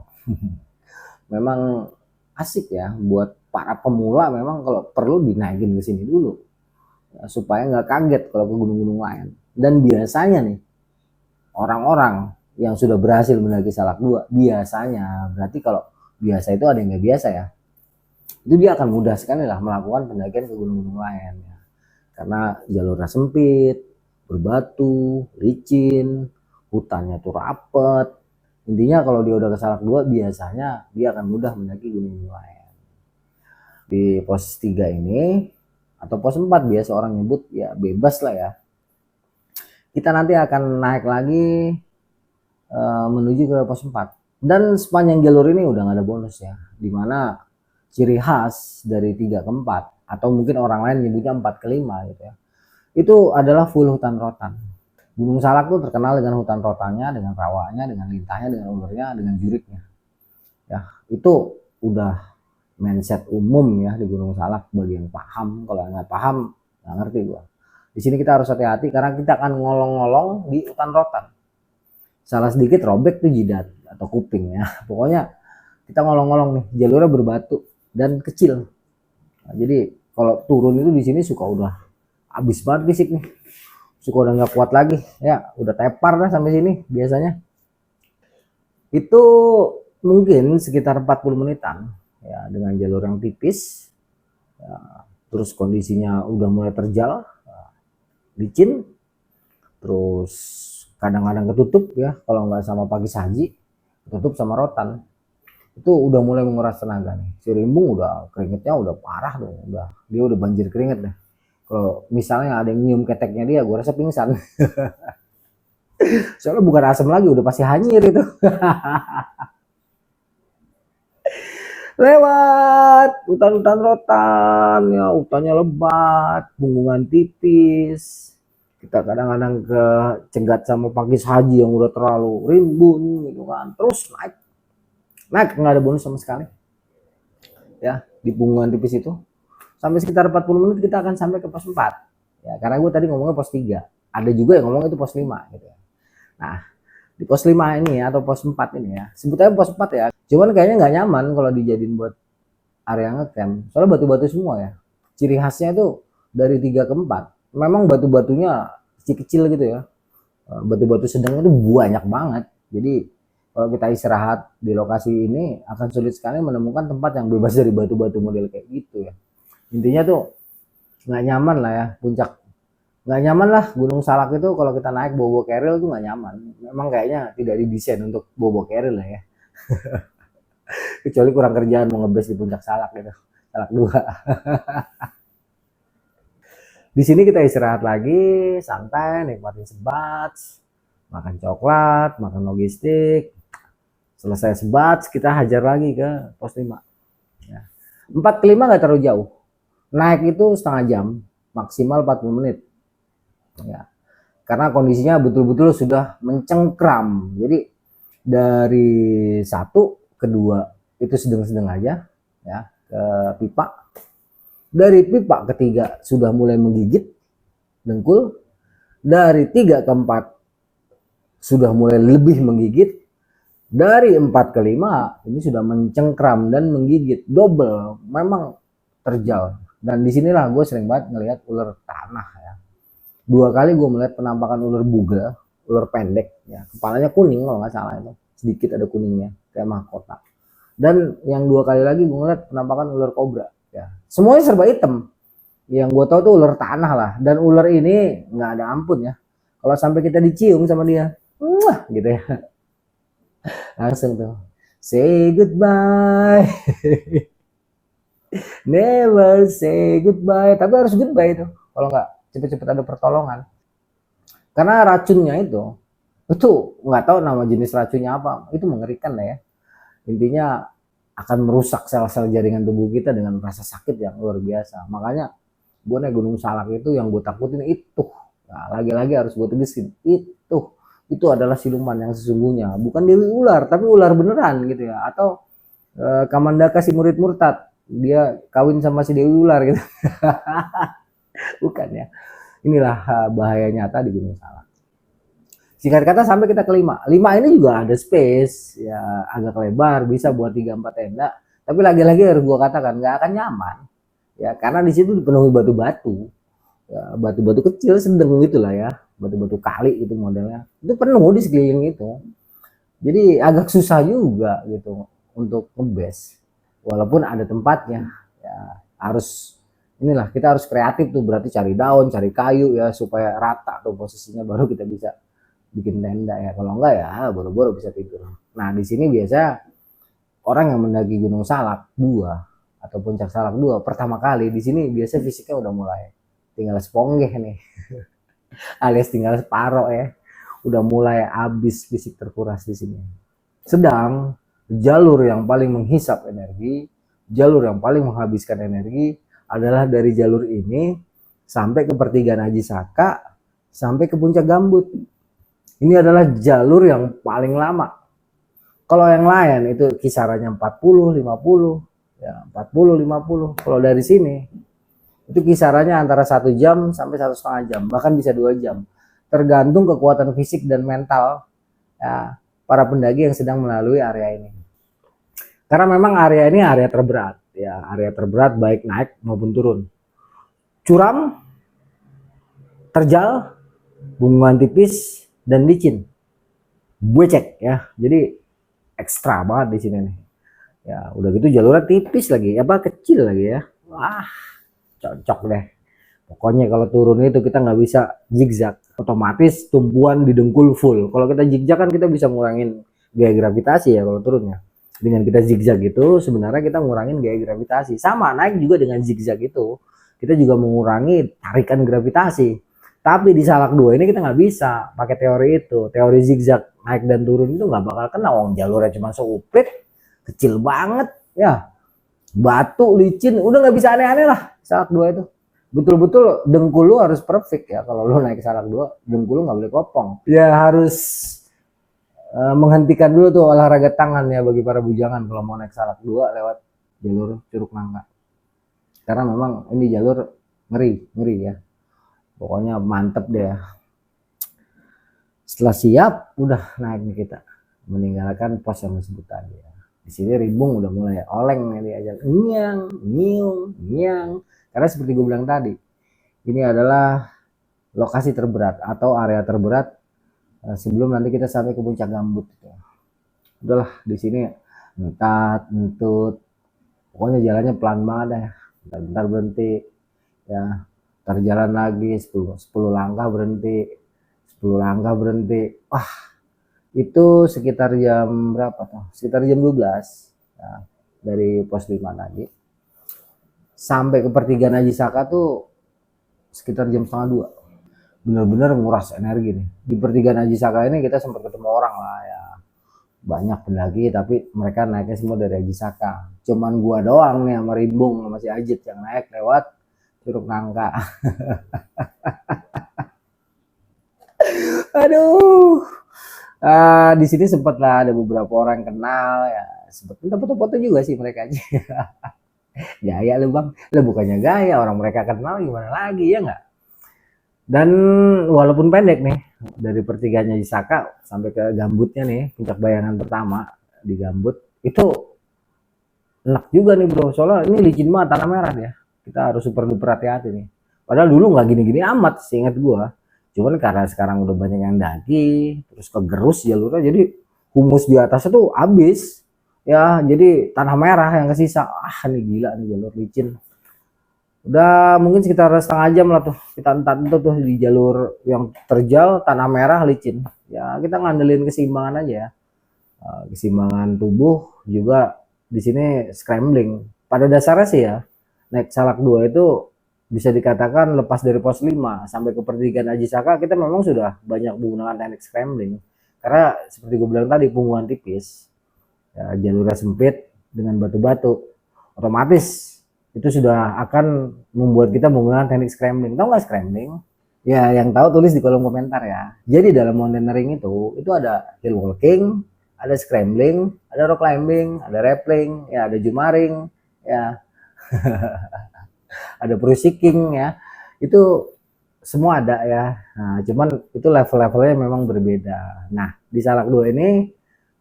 S1: Memang asik ya buat para pemula. Memang kalau perlu dinaikin ke sini dulu ya, supaya nggak kaget kalau ke gunung-gunung lain. Dan biasanya nih orang-orang yang sudah berhasil mendaki Salak 2 biasanya, berarti kalau biasa itu ada yang nggak biasa ya, itu dia akan mudah sekali lah melakukan pendakian ke gunung-gunung lain ya. Karena jalurnya sempit, berbatu, licin, hutannya tuh rapet. Intinya kalau dia udah ke Salak 2 biasanya dia akan mudah mendaki gunung lain. Di pos 3 ini atau pos 4 biasa orang nyebut ya, bebas lah ya. Kita nanti akan naik lagi menuju ke pos 4. Dan sepanjang jalur ini udah gak ada bonus ya. Dimana ciri khas dari 3 ke 4 atau mungkin orang lain nyebutnya 4 ke 5 gitu ya. itu adalah full hutan rotan. Gunung Salak tuh terkenal dengan hutan rotannya, dengan rawanya, dengan lintahnya, dengan ulernya, dengan juriknya. Ya, itu udah mindset umum ya di Gunung Salak bagi yang paham. Kalau nggak paham, nggak ngerti gua. Di sini kita harus hati-hati karena kita akan ngolong-ngolong di hutan rotan. Salah sedikit robek tuh jidat atau kuping ya. Pokoknya kita ngolong-ngolong nih, jalurnya berbatu dan kecil. Nah, jadi kalau turun itu di sini suka udah habis banget fisik nih. Suka udah nggak kuat lagi ya, udah tepar dah sampai sini biasanya. Itu mungkin sekitar 40 menitan ya dengan jalur yang tipis. Ya, terus kondisinya udah mulai terjal, licin, terus kadang-kadang ketutup ya kalau nggak sama pagi saji, ketutup sama rotan. Itu udah mulai menguras tenaga nih. Si Rimbung udah keringetnya udah parah tuh, dia udah banjir keringet deh. Kalau misalnya ada yang nyium keteknya dia, gue rasa pingsan. Soalnya bukan asam lagi, udah pasti hanyir itu. Lewat hutan-hutan rotan, ya hutannya lebat, punggungan tipis. Kita kadang-kadang ke cegat sama Pakis Haji yang udah terlalu rimbun gitu kan. Terus naik nggak ada bonus sama sekali. Ya, di punggungan tipis itu. Sampai sekitar 40 menit kita akan sampai ke pos 4. Ya, karena gue tadi ngomongnya pos 3. Ada juga yang ngomong itu pos 5 gitu ya. Nah, di pos 5 ini ya, atau pos 4 ini ya, sebutnya pos 4 ya. Cuman kayaknya nggak nyaman kalau dijadiin buat area ngecamp. Soalnya batu-batu semua ya. Ciri khasnya itu dari 3 ke 4. Memang batu-batunya kecil-kecil gitu ya. Batu-batu sedang itu banyak banget. Jadi kalau kita istirahat di lokasi ini akan sulit sekali menemukan tempat yang bebas dari batu-batu model kayak gitu ya. Intinya tuh nggak nyaman lah ya puncak. Nggak nyaman lah Gunung Salak itu kalau kita naik bawa keril tuh nggak nyaman. Memang kayaknya tidak didesain untuk bawa keril lah ya. Kecuali kurang kerjaan mau ngebes di puncak Salak gitu. Salak 2. Di sini kita istirahat lagi, santai, nikmatin sebat, makan coklat, makan logistik. Selesai sebat, kita hajar lagi ke pos 5. Ya. 4 ke 5 nggak terlalu jauh. Naik itu setengah jam, maksimal 40 menit. Ya. Karena kondisinya betul-betul sudah mencengkram. Jadi dari 1 ke 2 itu sedang-sedang aja ya ke pipa. Dari pipa ketiga sudah mulai menggigit dengkul. Dari 3 ke 4 sudah mulai lebih menggigit. Dari 4 ke 5 ini sudah mencengkram dan menggigit double. Memang terjal. Dan disinilah gue sering banget ngelihat ular tanah ya. 2 kali gue melihat penampakan ular bugel, ular pendek ya. Kepalanya kuning kalau nggak salah itu. Sedikit ada kuningnya kayak mahkota. Dan yang 2 kali lagi gue ngeliat penampakan ular kobra ya. Semuanya serba hitam. Yang gue tahu tuh ular tanah lah. Dan ular ini nggak ada ampun ya. Kalau sampai kita dicium sama dia, wah gitu ya. Langsung tuh say goodbye. Never say goodbye. Tapi harus goodbye itu. Kalau nggak cepet-cepet ada pertolongan. Karena racunnya itu nggak tahu nama jenis racunnya apa. Itu mengerikan lah ya. Intinya akan merusak sel-sel jaringan tubuh kita dengan rasa sakit yang luar biasa. Makanya gue naik Gunung Salak itu yang gue takutin itu. Nah, lagi-lagi harus gue tegesin itu adalah siluman yang sesungguhnya, bukan dewi ular tapi ular beneran gitu ya. Atau Kamandaka si murid murtad, dia kawin sama si dewi ular gitu. Bukan ya. Inilah bahaya nyata di Gunung Salak. Singkat kata sampai kita ke 5 ini juga ada space ya, agak lebar, bisa buat 3-4 tenda. Tapi lagi-lagi harus gue katakan nggak akan nyaman ya, karena di situ dipenuhi batu-batu ya, batu-batu kecil sedang gitulah ya, batu-batu kali itu modelnya, itu penuh di sekeliling itu. Jadi agak susah juga gitu untuk ngebes, walaupun ada tempatnya ya. Harus inilah, kita harus kreatif tuh, berarti cari daun, cari kayu ya supaya rata tuh posisinya, baru kita bisa bikin tenda ya. Kalau enggak ya boro-boro bisa tidur. Nah di sini biasa orang yang mendaki Gunung Salak 2 atau Puncak Salak 2 pertama kali di sini biasa fisiknya udah mulai tinggal seponggeh nih. Alias tinggal separoh ya. Udah mulai habis fisik, terkuras di sini. Sedang jalur yang paling menghisap energi, jalur yang paling menghabiskan energi adalah dari jalur ini sampai ke pertigaan Haji Saka, sampai ke puncak Gambut. Ini adalah jalur yang paling lama. Kalau yang lain itu kisarannya 40, 50, ya 40, 50. Kalau dari sini itu kisarannya antara 1 jam sampai 1,5 jam, bahkan bisa 2 jam. Tergantung kekuatan fisik dan mental ya, para pendaki yang sedang melalui area ini. Karena memang area ini area terberat, ya area terberat baik naik maupun turun. Curam, terjal, bungkuan tipis, dan licin. Becek ya, jadi ekstra banget di sini nih. Ya udah gitu jalurnya tipis lagi, kecil lagi ya. Wah, cocok deh. Pokoknya kalau turun itu kita nggak bisa zigzag, otomatis tumpuan di dengkul full. Kalau kita zigzag kan kita bisa ngurangin gaya gravitasi ya kalau turunnya. Dengan kita zigzag itu sebenarnya kita ngurangin gaya gravitasi. Sama naik juga dengan zigzag itu, kita juga mengurangi tarikan gravitasi. Tapi di Salak 2 ini kita nggak bisa pakai teori itu. Teori zigzag naik dan turun itu nggak bakal kena. Jalurnya cuma seuprit, kecil banget ya. Batu, licin, udah nggak bisa aneh-aneh lah Salak 2 itu. Betul-betul dengkul lu harus perfect ya. Kalau lu naik Salak 2, dengkul lu nggak boleh kopong. Ya harus menghentikan dulu tuh olahraga tangan ya bagi para bujangan kalau mau naik Salak 2 lewat jalur Curug Nangka. Karena memang ini jalur ngeri ya. Pokoknya mantep deh. Setelah siap, udah naik nih kita meninggalkan pos yang disebut tadi ya. Di sini Rimbung udah mulai oleng nih diajak nyang. Karena seperti gue bilang tadi, ini adalah lokasi terberat atau area terberat sebelum nanti kita sampai ke puncak Gambut gitu. Udahlah di sini entut, pokoknya jalannya pelan banget ya. Bentar berhenti ya. Ntar jalan lagi 10 langkah berhenti, 10 langkah berhenti. Wah, itu sekitar jam berapa tuh? Sekitar jam 12 ya, dari pos 5 tadi. Sampai ke pertigaan Haji Saka tuh sekitar jam setengah 2. Bener-bener nguras energi nih. Di pertigaan Haji Saka ini kita sempat ketemu orang lah ya. Banyak pendaki tapi mereka naiknya semua dari Haji Saka. Cuman gua doang nih sama Rimbung sama si Ajit yang naik lewat Curug Nangka. Aduh. Di sini sempat lah ada beberapa orang kenal ya. Sempat minta foto-foto juga sih mereka aja. Gaya lu bang, lu bukannya gaya, orang mereka kenal gimana lagi ya nggak? Dan walaupun pendek nih dari pertigaannya Haji Saka sampai ke Gambutnya nih, puncak bayangan pertama di Gambut itu enak juga nih bro, soalnya ini licin banget tanah merah ya. Kita harus super duper hati-hati nih. Padahal dulu nggak gini-gini amat sih ingat gua. Cuman karena sekarang udah banyak yang daki, terus kegerus jalurnya, jadi humus di atasnya tuh habis. Ya, jadi tanah merah yang kesisa. Ini gila nih jalur licin. Udah mungkin sekitar setengah jam lah tuh kita entat-entat tuh di jalur yang terjal tanah merah licin. Ya kita ngandelin keseimbangan aja ya. Keseimbangan tubuh juga di sini scrambling. Pada dasarnya sih ya naik Salak 2 itu bisa dikatakan lepas dari pos 5 sampai ke pertigaan Haji Saka kita memang sudah banyak menggunakan teknik scrambling. Karena seperti gue bilang tadi punggungan tipis. Ya, jalurnya sempit dengan batu-batu. Otomatis itu sudah akan membuat kita menggunakan teknik scrambling. Tahu nggak scrambling? Ya, yang tahu tulis di kolom komentar ya. Jadi dalam mountaineering itu ada hill walking, ada scrambling, ada rock climbing, ada rappelling, ya ada jumaring, ya ada cruising ya. Itu semua ada ya. Nah, cuman itu level-levelnya memang berbeda. Nah, di Salak 2 ini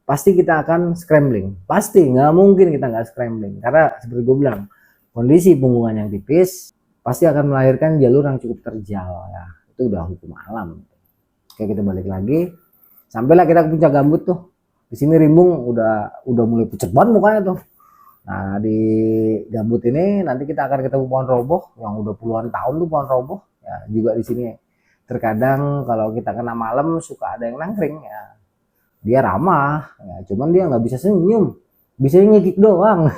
S1: pasti kita akan scrambling. Pasti, nggak mungkin kita nggak scrambling. Karena seperti gue bilang, kondisi punggungan yang tipis pasti akan melahirkan jalur yang cukup terjal ya. Itu udah hukum alam. Oke, kita balik lagi. Sampailah kita ke puncak Gambut tuh. Di sini Rimbung udah mulai pucat banget mukanya tuh. Nah, di Gambut ini nanti kita akan ketemu pohon roboh yang udah puluhan tahun tuh pohon roboh. Ya, juga di sini terkadang kalau kita kena malam suka ada yang nangkring ya. Dia ramah, ya, cuman dia nggak bisa senyum, bisa nyikik doang.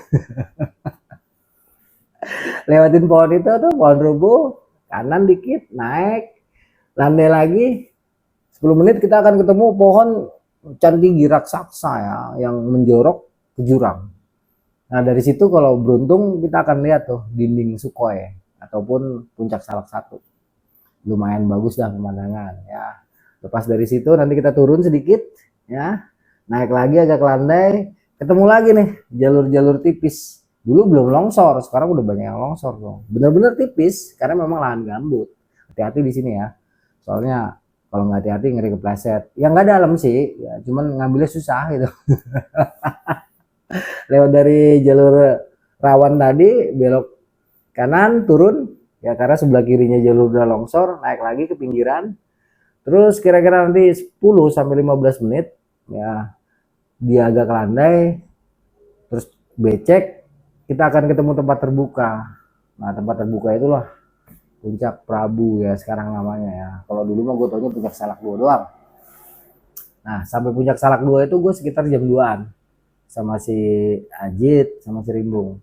S1: Lewatin pohon itu tuh, pohon roboh, kanan dikit, naik, landai lagi, 10 menit kita akan ketemu pohon candi raksasa ya, yang menjorok ke jurang. Nah dari situ kalau beruntung kita akan lihat tuh dinding Sukhoi. ataupun Puncak Salak 1. Lumayan bagus dah pemandangan ya. Lepas dari situ nanti kita turun sedikit ya, naik lagi agak landai, ketemu lagi nih jalur-jalur tipis. Dulu belum longsor, sekarang udah banyak yang longsor dong. Bener-bener tipis karena memang lahan gambut. Hati-hati di sini ya. Soalnya kalau nggak hati-hati ngeri kepleset. Yang nggak dalam sih, ya, cuman ngambilnya susah gitu. Lewat dari jalur rawan tadi, belok kanan, turun. Ya karena sebelah kirinya jalur udah longsor, naik lagi ke pinggiran. Terus kira-kira nanti 10 sampai 15 menit ya dia agak landai, terus becek, kita akan ketemu tempat terbuka. Nah, tempat terbuka itulah Puncak Prabu ya sekarang namanya ya. Kalau dulu mah gue taunya Puncak Salak 2 doang. Nah, sampai Puncak Salak 2 itu gue sekitar jam 2-an sama si Ajit sama si Rimbung.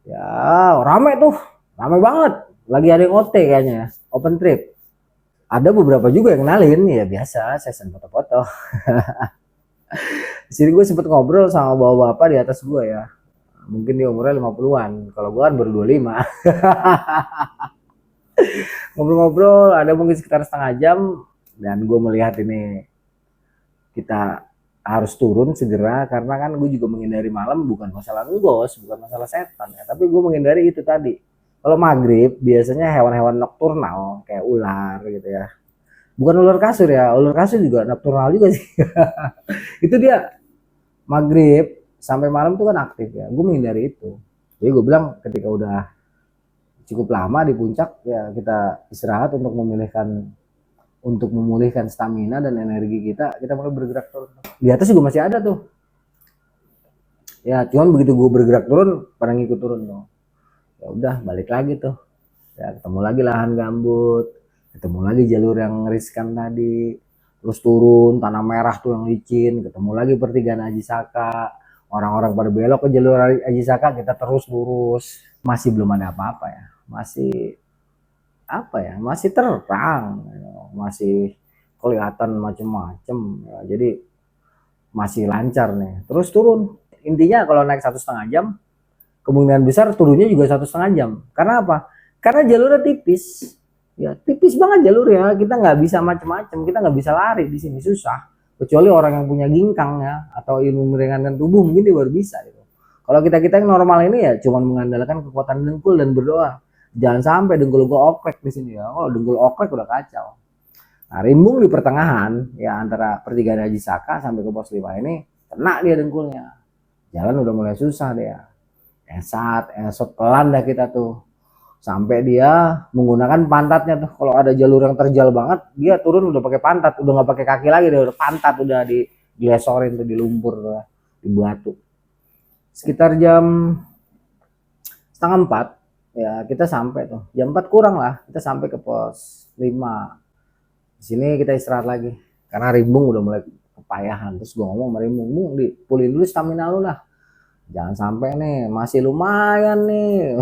S1: Ya, rame tuh. Rame banget. Lagi ada yang OT kayaknya ya, open trip. Ada beberapa juga yang kenalin, ya biasa, session foto-foto. Di sini gue sempet ngobrol sama bapak-bapak di atas gue ya. Mungkin dia umurnya 50-an, kalau gue kan baru 25. Ngobrol-ngobrol, ada mungkin sekitar setengah jam, dan gue melihat ini kita harus turun segera, karena kan gue juga menghindari malam, bukan masalah ngos, bukan masalah setan ya, tapi gue menghindari itu tadi. Kalau maghrib biasanya hewan-hewan nokturnal kayak ular gitu ya. Bukan ular kasur ya, ular kasur juga nokturnal juga sih. Itu dia maghrib sampai malam tuh kan aktif ya. Gue menghindari itu. Jadi gue bilang ketika udah cukup lama di puncak ya kita istirahat untuk memulihkan stamina dan energi kita mulai bergerak turun. Di atas juga masih ada tuh. Ya cuman begitu gue bergerak turun, pada ngikut turun tuh. Ya udah balik lagi tuh. Ya ketemu lagi lahan gambut, ketemu lagi jalur yang riskan tadi, terus turun tanah merah tuh yang licin, ketemu lagi pertigaan Aji Saka, orang-orang pada belok ke jalur Aji Saka, kita terus lurus. Masih belum ada apa-apa ya, masih apa ya, masih terang, masih kelihatan macem-macem ya, jadi masih lancar nih. Terus turun, intinya kalau naik 1,5 jam kemungkinan besar turunnya juga 1,5 jam. Karena apa? Karena jalurnya tipis. Ya tipis banget jalurnya. Kita nggak bisa macam-macam. Kita nggak bisa lari di sini, susah. Kecuali orang yang punya ginkang ya atau ilmu meringankan tubuh mungkin dia baru bisa. Gitu. Kalau kita yang normal ini ya cuma mengandalkan kekuatan dengkul dan berdoa. Jangan sampai dengkul gue oklek di sini ya. Kalau dengkul oklek udah kacau. Nah, Rimbung di pertengahan ya antara pertigaan Haji Saka sampai ke pos 5 ini kena dia dengkulnya. Jalan udah mulai susah dia. Esot pelan dah kita tuh sampai dia menggunakan pantatnya tuh. Kalau ada jalur yang terjal banget dia turun udah pakai pantat, udah nggak pakai kaki lagi, dia udah pantat, udah dilesorin tuh di lumpur tuh, di batu. Sekitar jam 3:30 ya kita sampai tuh, jam 4 kurang lah kita sampai ke pos 5. Di sini kita istirahat lagi karena Rimbung udah mulai kepayahan. Terus gue ngomong sama Rimbung, dipulin dulu stamina lu lah, jangan sampai nih masih lumayan nih.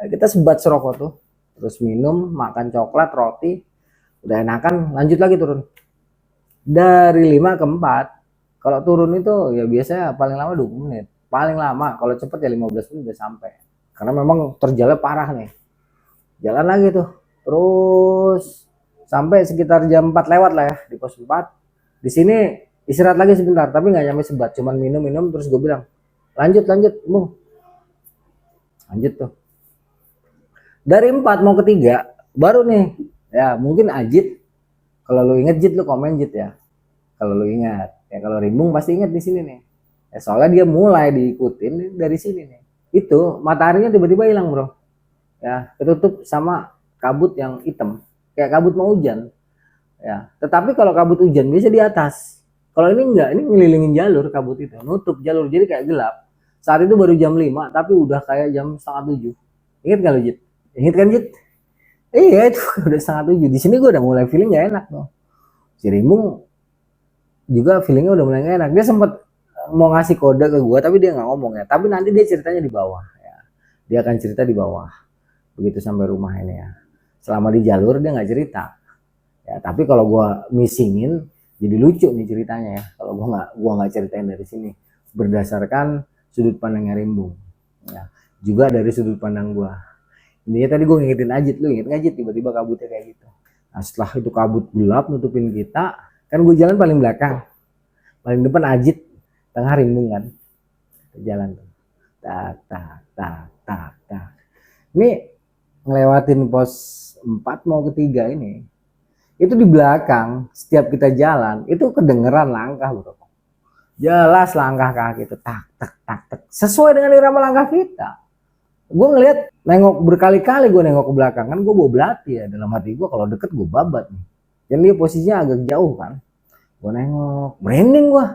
S1: Kita sebat serokok tuh, terus minum, makan coklat, roti, udah enakan, lanjut lagi turun. Dari 5 ke 4, kalau turun itu ya biasanya paling lama 20 menit, paling lama kalau cepet ya 15 menit udah sampai. Karena memang terjalnya parah nih. Jalan lagi tuh, terus sampai sekitar jam 4 lewat lah ya di pos 4. Di sini istirahat lagi sebentar, tapi nggak nyampe sebat, cuman minum, terus gue bilang, lanjut, Bung. Lanjut tuh. Dari 4 mau ke 3 baru nih ya mungkin Ajit, kalau lu inget Jit lu komen Jit ya, kalau lu ingat ya, kalau Rimbung pasti inget di sini nih ya, soalnya dia mulai diikutin dari sini nih. Itu mataharinya tiba-tiba hilang bro ya, ketutup sama kabut yang hitam kayak kabut mau hujan ya. Tetapi kalau kabut hujan biasa di atas, kalau ini enggak, ini ngelilingin jalur, kabut itu nutup jalur jadi kayak gelap. Saat itu baru jam 5 tapi udah kayak jam 6:30. Ingat gak lu Jit? Ingat kan Jit? Iya itu udah 6:30. Di sini gue udah mulai feeling gak enak tuh. Si Rimbung juga feelingnya udah mulai gak enak. Dia sempat mau ngasih kode ke gue tapi dia nggak ngomong ya. Tapi nanti dia ceritanya di bawah ya. Dia akan cerita di bawah. Begitu sampai rumah ini ya. Selama di jalur dia nggak cerita. Ya tapi kalau gue missingin jadi lucu nih ceritanya ya. Kalau gue nggak ceritain dari sini berdasarkan sudut pandangnya Rimbung. Ya. Juga dari sudut pandang gue. Ini tadi gue ngingetin Ajit, lu inget Ajit tiba-tiba kabutnya kayak gitu. Nah setelah itu kabut gelap nutupin kita, kan gue jalan paling belakang, paling depan Ajit, tengah rimbung kan, jalan tuh, tak tak tak tak tak. Ini ngelewatin pos 4 mau ke 3 ini, itu di belakang setiap kita jalan itu kedengeran langkah bro, jelas langkah kaki itu tak tak tak tak, sesuai dengan irama langkah kita. Gue ngeliat nengok berkali-kali, gue nengok ke belakang kan, gue bawa belati ya, dalam hati gue kalau deket gue babat nih. Dan dia posisinya agak jauh kan, gue nengok, merinding gue.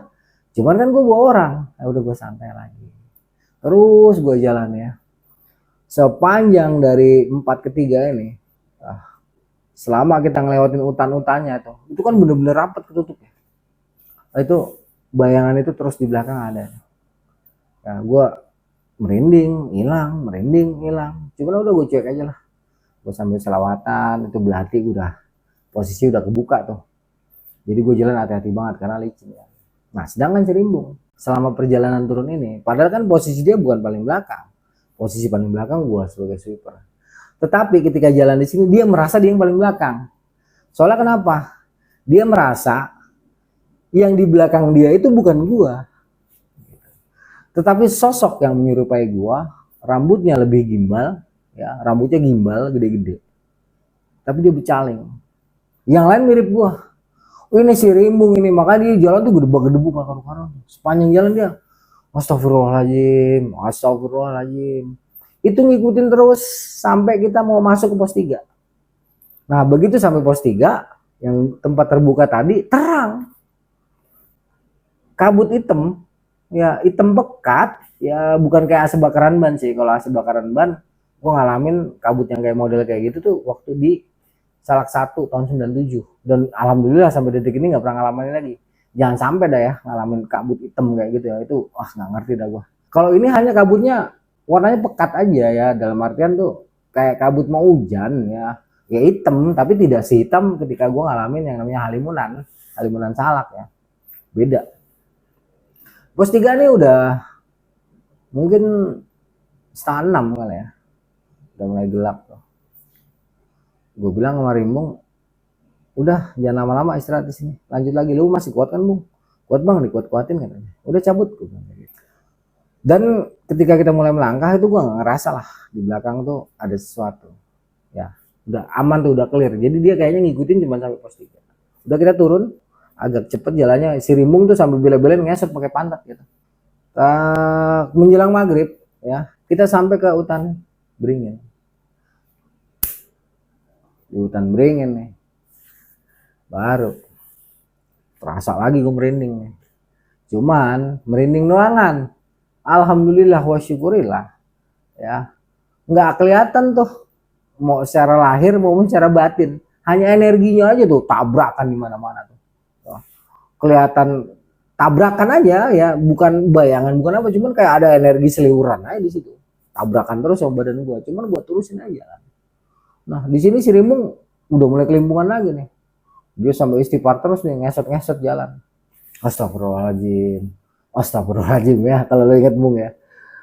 S1: Cuman kan gue bawa orang, ya udah gue santai lagi. Terus gue jalan ya, sepanjang dari 4 ke 3 ini, selama kita ngelewatin hutan-hutannya tuh, itu kan bener-bener rapat ketutupnya. Itu bayangan itu terus di belakang ada. Nah gue merinding hilang, merinding hilang. Cuman udah gue cuek aja lah. Gue sambil selawatan, itu belati udah posisi udah kebuka tuh. Jadi gue jalan hati-hati banget karena licin ya. Nah sedangkan Cerimbung selama perjalanan turun ini, padahal kan posisi dia bukan paling belakang. Posisi paling belakang gue sebagai sweeper. Tetapi ketika jalan di sini dia merasa dia yang paling belakang. Soalnya kenapa? Dia merasa yang di belakang dia itu bukan gue. Tetapi sosok yang menyerupai gua, rambutnya lebih gimbal, ya, rambutnya gimbal, gede-gede. Tapi dia bercaling. Yang lain mirip gua. Oh, ini si Rimbung ini, makanya dia jalan tuh gedebak-gedebuk gak karu-karuan. Sepanjang jalan dia, astagfirullahaladzim, astagfirullahaladzim. Itu ngikutin terus sampai kita mau masuk ke pos 3. Nah, begitu sampai pos 3, yang tempat terbuka tadi, terang. Kabut hitam, ya hitam pekat, ya bukan kayak asap bakaran ban sih. Kalau asap bakaran ban gue ngalamin kabut yang kayak model kayak gitu tuh waktu di Salak 1 tahun 97, dan alhamdulillah sampai detik ini nggak pernah ngalamin lagi. Jangan sampai dah ya ngalamin kabut hitam kayak gitu ya, itu nggak ngerti dah gue. Kalau ini hanya kabutnya warnanya pekat aja ya, dalam artian tuh kayak kabut mau hujan ya, ya hitam tapi tidak sehitam ketika gue ngalamin yang namanya halimunan Salak ya, beda. Pos 3 nih udah mungkin 5:30 kali ya, udah mulai gelap tuh. Gue bilang sama Rimbung, udah jangan lama-lama istirahat di sini, lanjut lagi. Lu masih kuat kan Bung? Kuat bang, dikuat-kuatin katanya. Udah cabut gue bilang gitu. Dan ketika kita mulai melangkah itu gue ngerasa lah di belakang tuh ada sesuatu. Ya, udah aman tuh, udah clear. Jadi dia kayaknya ngikutin cuma sampai pos 3. Udah kita turun, agak cepet jalannya. Si Rimbung tuh sambil bela-belain ngesot pakai pantat gitu. Menjelang maghrib ya, kita sampai ke hutan beringin. Di hutan beringin nih, baru terasa lagi gue merinding nih. Cuman merinding doangan, alhamdulillah wa syukurillah ya, nggak kelihatan tuh mau secara lahir maupun secara batin, hanya energinya aja tuh tabrakan di mana-mana tuh. Kelihatan tabrakan aja ya, bukan bayangan, bukan apa, cuman kayak ada energi seliuran aja di situ. Tabrakan terus sama badan gue, cuman gue terusin aja. Nah di sini si Rimbung udah mulai kelimpungan lagi nih. Dia sampai istighfar terus nih, ngesot-ngesot jalan. Astagfirullahaladzim, astagfirullahaladzim ya kalau lo inget Bung ya.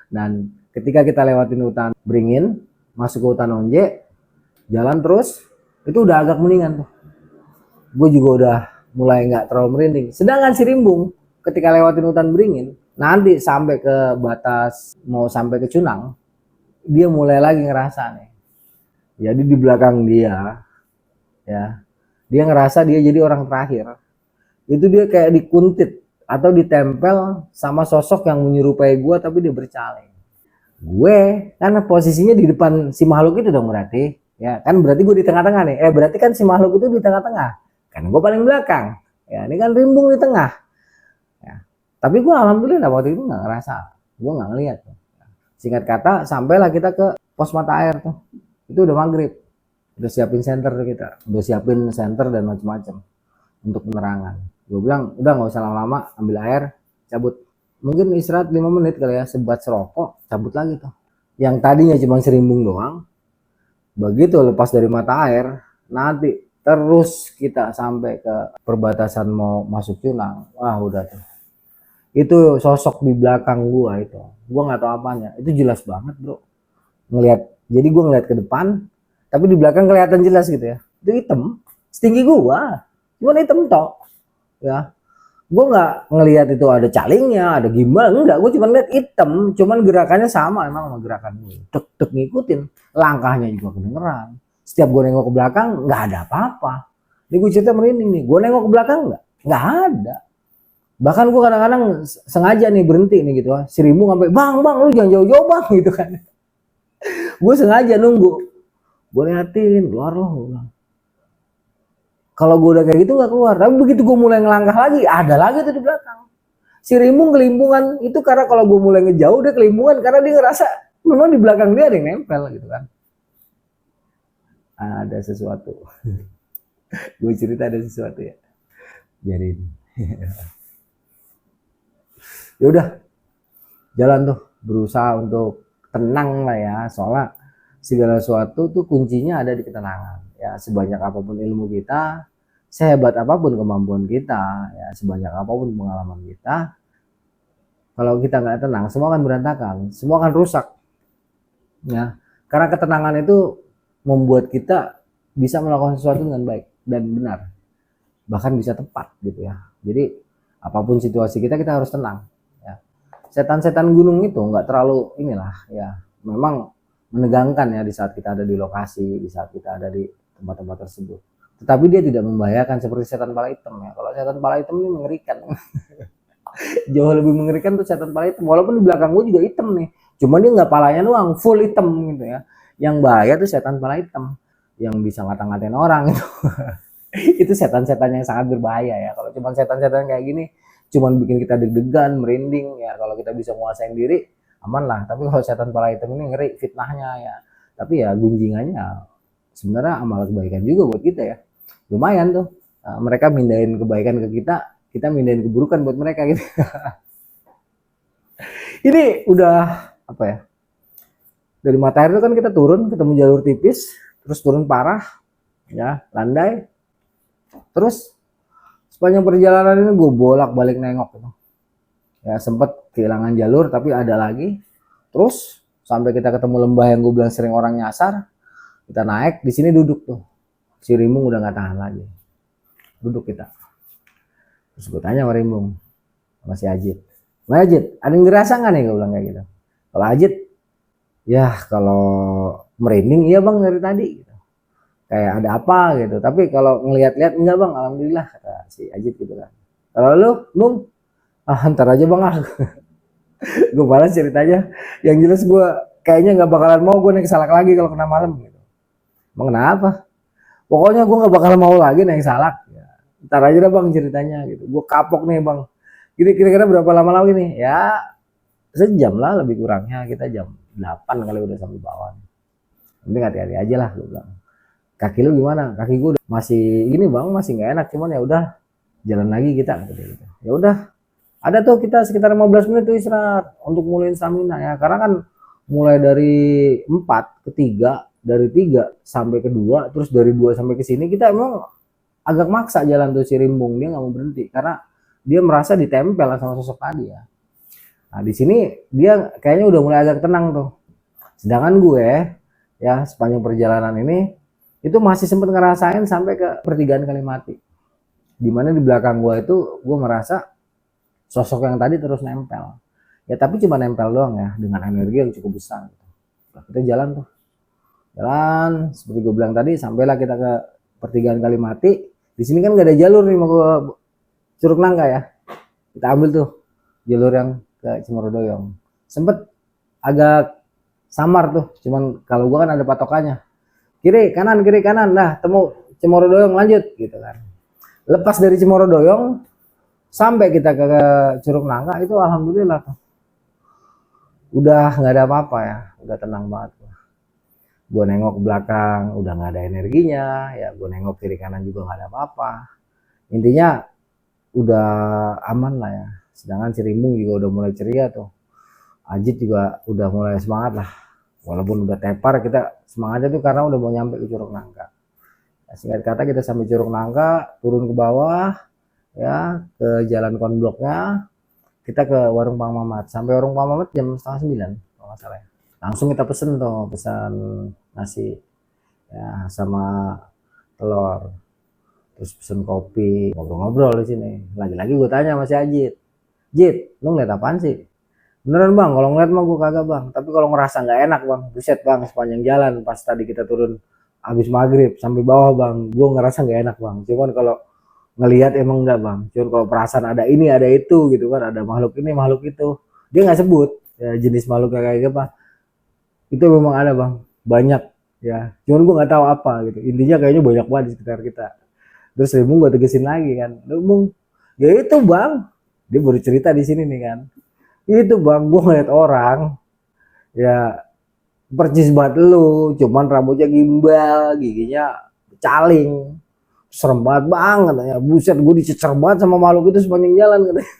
S1: Dan ketika kita lewatin hutan beringin, masuk ke hutan Onje, jalan terus, itu udah agak mendingan tuh. Gue juga udah mulai nggak terlalu merinding. Sedangkan si Rimbung ketika lewatin hutan beringin, nanti sampai ke batas mau sampai ke Cunang, dia mulai lagi ngerasa nih. Jadi di belakang dia, ya, dia ngerasa dia jadi orang terakhir. Itu dia kayak dikuntit atau ditempel sama sosok yang menyerupai gue, tapi dia bercaling. Gue karena posisinya di depan si makhluk itu dong berarti, ya kan, berarti gue di tengah-tengah nih. Berarti kan si makhluk itu di tengah-tengah. Kan gue paling belakang. Ya, ini kan Rimbung di tengah. Ya. Tapi gue alhamdulillah waktu itu nggak ngerasa, gue nggak ngeliat. Singkat kata, sampailah kita ke pos mata air tuh. Itu udah maghrib, udah siapin senter tuh kita, udah siapin senter dan macam-macam untuk penerangan. Gue bilang udah nggak usah lama-lama, ambil air, cabut. Mungkin istirahat 5 menit kali ya, sebat serokok, cabut lagi tuh. Yang tadinya cuma Serimbung doang, begitu lepas dari mata air, nanti terus kita sampai ke perbatasan mau masuk Cunang. Wah udah tuh, itu sosok di belakang gua itu, gua nggak tahu apanya, itu jelas banget bro. ngelihat, jadi gue ngeliat ke depan tapi di belakang kelihatan jelas gitu ya, itu hitam setinggi gua, cuman hitam tok ya. Gue nggak ngelihat itu ada calingnya, ada gimbal, enggak, gue cuma lihat hitam, cuman gerakannya sama emang sama gerakan gue, tek tek ngikutin, langkahnya juga kedengeran. Setiap gue nengok ke belakang nggak ada apa-apa. Ini gue cerita merinding nih, gue nengok ke belakang nggak ada. Bahkan gue kadang-kadang sengaja nih berhenti nih gitu, si Rimu sampai bang lu jangan jauh-jauh bang gitu kan. Gue sengaja nunggu, gue liatin keluar loh. Kalau gue udah kayak gitu nggak keluar, tapi begitu gue mulai ngelangkah lagi, ada lagi tuh di belakang. Si Rimu kelimpungan itu karena kalau gue mulai ngejauh dia kelimpungan karena dia ngerasa memang di belakang dia ada yang nempel gitu kan. Ada sesuatu. Gue cerita ada sesuatu ya. Jadi ya udah jalan tuh, berusaha untuk tenang lah ya, soalnya segala sesuatu tuh kuncinya ada di ketenangan ya. Sebanyak apapun ilmu kita, sehebat apapun kemampuan kita ya, sebanyak apapun pengalaman kita, kalau kita nggak tenang semua akan berantakan, semua akan rusak ya. Karena ketenangan itu membuat kita bisa melakukan sesuatu dengan baik dan benar, bahkan bisa tepat gitu ya. Jadi apapun situasi kita harus tenang ya. Setan-setan gunung itu nggak terlalu inilah ya, memang menegangkan ya di saat kita ada di lokasi, di saat kita ada di tempat-tempat tersebut, tetapi dia tidak membahayakan seperti setan pala hitam ya. Kalau setan pala hitam ini mengerikan. Jauh lebih mengerikan tuh setan pala hitam, walaupun di belakang gue juga hitam nih, cuman dia nggak palanya doang full hitam gitu ya. Yang bahaya tuh setan pala hitam yang bisa ngata-ngatain orang itu. Itu setan-setan yang sangat berbahaya ya. Kalau cuma setan-setan kayak gini cuman bikin kita deg-degan, merinding ya. Kalau kita bisa menguasain diri aman lah, tapi kalau setan pala hitam ini ngeri fitnahnya ya. Tapi ya gunjingannya sebenarnya amal kebaikan juga buat kita ya, lumayan tuh. Mereka mindahin kebaikan ke kita mindahin keburukan buat mereka gitu. Ini udah apa ya, dari Matahari itu kan kita turun ketemu jalur tipis, terus turun parah ya, landai, terus sepanjang perjalanan ini gue bolak-balik nengok gitu. Ya sempet kehilangan jalur tapi ada lagi, terus sampai kita ketemu lembah yang gue bilang sering orang nyasar. Kita naik, di sini duduk tuh, si Rimbung udah nggak tahan lagi, duduk kita. Terus gue tanya sama Rimbung, sama si Ajit, "Mas Ajit, ada yang dirasa nggak nih?" Gue bilang kayak gitu. Kalau Ajit, ya kalau merinding iya bang dari tadi gitu, kayak ada apa gitu, tapi kalau ngelihat-lihat enggak bang, alhamdulillah, kata si Ajit gitu kan. Kalau lu Bung, ntar aja bang. Gue balas ceritanya, yang jelas gue kayaknya nggak bakalan mau gue naik salak lagi kalau kena malam gitu. Emang kenapa? Pokoknya gue nggak bakalan mau lagi naik salak ya. Ntar aja dah bang ceritanya gitu, gue kapok nih bang. Gini kira-kira berapa lama lagi nih ya? Sejam lah lebih kurangnya, kita jam 8 kali udah sampai bawah. Ini hati-hati aja lah gue bilang. Kaki lu gimana? Kaki gue masih gini bang, masih nggak enak, cuman ya udah jalan lagi kita gitu. Ya udah, ada tuh kita sekitar 15 menit tuh istirahat untuk mulai stamina ya, karena kan mulai dari 4 ke 3, dari 3 sampai ke 2, terus dari 2 sampai ke sini kita emang agak maksa jalan tuh si Rimbung, dia nggak mau berhenti karena dia merasa ditempel sama sosok tadi ya. Nah di sini dia kayaknya udah mulai agak tenang tuh, sedangkan gue ya sepanjang perjalanan ini itu masih sempat ngerasain sampai ke pertigaan Kalimati, dimana di belakang gue itu gue merasa sosok yang tadi terus nempel ya, tapi cuma nempel doang ya, dengan energi yang cukup besar gitu. Nah, kita jalan tuh, jalan seperti gue bilang tadi, sampailah kita ke pertigaan Kalimati. Di sini kan gak ada jalur nih mau ke Curug Nangka ya, kita ambil tuh jalur yang ke Cimoroduyong. Sempet agak samar tuh, cuman kalau gue kan ada patokannya, kiri kanan lah temu Cimoroduyong lanjut gitu kan. Lepas dari Cimoroduyong sampai kita ke Curug Nangka itu alhamdulillah tuh udah nggak ada apa-apa ya, udah tenang banget. Gue nengok ke belakang udah nggak ada energinya ya, gue nengok kiri kanan juga nggak ada apa-apa, intinya udah aman lah ya. Sedangkan si Rimbung juga udah mulai ceria tuh, Ajit juga udah mulai semangat lah, walaupun udah tepar kita semangatnya tuh karena udah mau nyampe ke Curug Nangka. Nah, singkat kata kita sampai Curug Nangka, turun ke bawah ya ke jalan konbloknya, kita ke warung Bang Mamat. Sampai warung Bang Mamat jam 8:30 kalau nggak salah ya. Langsung kita pesen tuh, pesan nasi ya sama telur, terus pesen kopi, ngobrol-ngobrol di sini. Lagi-lagi gue tanya sama si Ajit, Jit, lu ngeliat apaan sih? Beneran bang, kalau ngeliat mah gue kagak bang, tapi kalau ngerasa nggak enak bang, buset bang, sepanjang jalan pas tadi kita turun habis maghrib sampai bawah bang, gue ngerasa nggak enak bang. Cuman kalau ngelihat emang enggak bang, cuman kalau perasaan ada ini ada itu gitu kan, ada makhluk ini makhluk itu, dia nggak sebut ya, jenis makhluknya kayak apa, itu memang ada bang, banyak ya, cuman gue nggak tahu apa gitu, intinya kayaknya banyak banget di sekitar kita. Terus Rimung gue tegesin lagi kan, Rimung ya itu bang, dia baru cerita di sini nih kan, itu bang gue ngeliat orang ya percis banget lu, cuman rambutnya gimbal, giginya caling, serem banget bang katanya, buset gue dicecer banget sama makhluk itu sepanjang jalan katanya.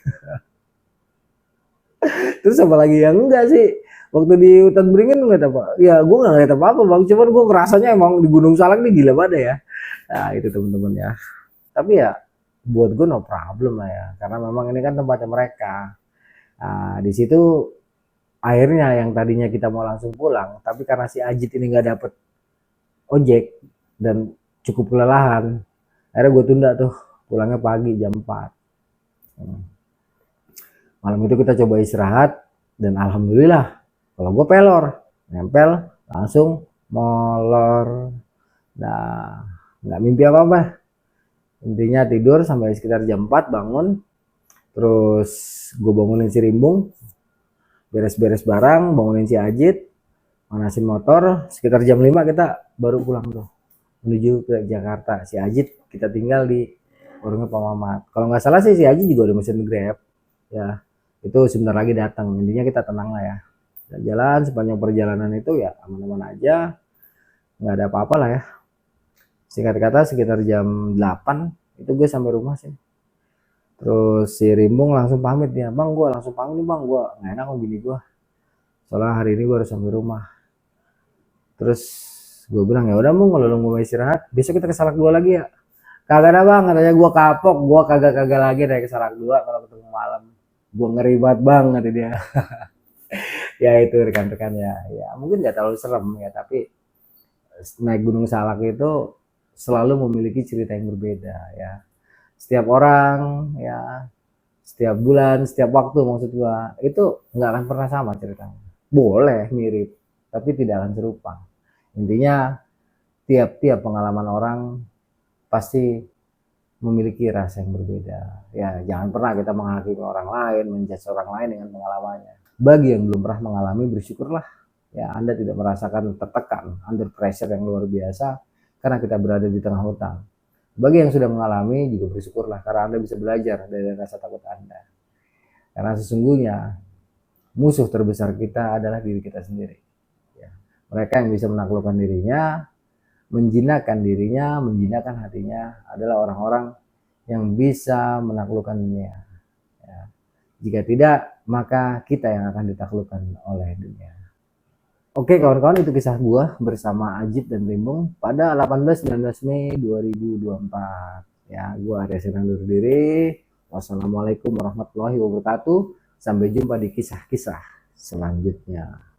S1: Terus apa lagi yang enggak sih, waktu di hutan beringin ngeliat apa ya, gue nggak ngeliat apa-apa bang, cuman gue ngerasanya emang di Gunung Salak nih gila banget ya. Nah itu temen-temen ya, tapi ya buat gue no problem lah ya, karena memang ini kan tempatnya mereka. Nah di situ akhirnya yang tadinya kita mau langsung pulang, tapi karena si Ajit ini nggak dapet ojek dan cukup kelelahan, akhirnya gue tunda tuh pulangnya pagi jam 4. Malam itu kita coba istirahat dan alhamdulillah kalau gue pelor, nempel langsung molor. Nah nggak mimpi apa-apa, intinya tidur sampai sekitar jam 4 bangun. Terus gue bangunin si Rimbung, beres-beres barang, bangunin si Ajit, manasin motor. Sekitar jam 5 kita baru pulang tuh menuju ke Jakarta. Si Ajit kita tinggal di warungnya Pak Mamat. Kalau nggak salah sih si Ajit juga udah mesin Grab ya, itu sebentar lagi datang. Intinya kita tenang lah ya, dan jalan sepanjang perjalanan itu ya aman-aman aja, nggak ada apa-apa lah ya. Singkat kata sekitar jam 8 itu gue sampai rumah sih. Terus si Rimbung langsung pamit ya, bang gue langsung pamit nih bang, gue nggak enak sama bini gue, soalnya hari ini gue harus sampai rumah. Terus gue bilang ya udah mau, kalau lu mau istirahat besok kita ke Salak 2 lagi ya. Kagak ada bang katanya, gue kapok, gue kagak lagi dari ke Salak 2 kalau ketemu malam, gue ngeri banget bang kata dia. Ya itu rekan-rekan ya, ya mungkin nggak terlalu serem ya, tapi naik Gunung Salak itu selalu memiliki cerita yang berbeda ya. Setiap orang ya, setiap bulan, setiap waktu, maksud gua itu nggak akan pernah sama ceritanya. Boleh mirip, tapi tidak akan serupa. Intinya tiap-tiap pengalaman orang pasti memiliki rasa yang berbeda. Ya jangan pernah kita menghakimi orang lain, menjudge orang lain dengan pengalamannya. Bagi yang belum pernah mengalami, bersyukurlah ya Anda tidak merasakan tertekan, under pressure yang luar biasa karena kita berada di tengah hutan. Bagi yang sudah mengalami juga bersyukurlah, karena Anda bisa belajar dari rasa takut Anda. Karena sesungguhnya musuh terbesar kita adalah diri kita sendiri. Ya. Mereka yang bisa menaklukkan dirinya, menjinakkan dirinya, menjinakkan hatinya adalah orang-orang yang bisa menaklukkan dunia. Ya. Jika tidak, maka kita yang akan ditaklukkan oleh dunia. Oke kawan-kawan, itu kisah gua bersama Ajit dan Rimbung pada 18-19 Mei 2024. Ya, gua Arya Sinan undur diri. Wassalamualaikum warahmatullahi wabarakatuh. Sampai jumpa di kisah-kisah selanjutnya.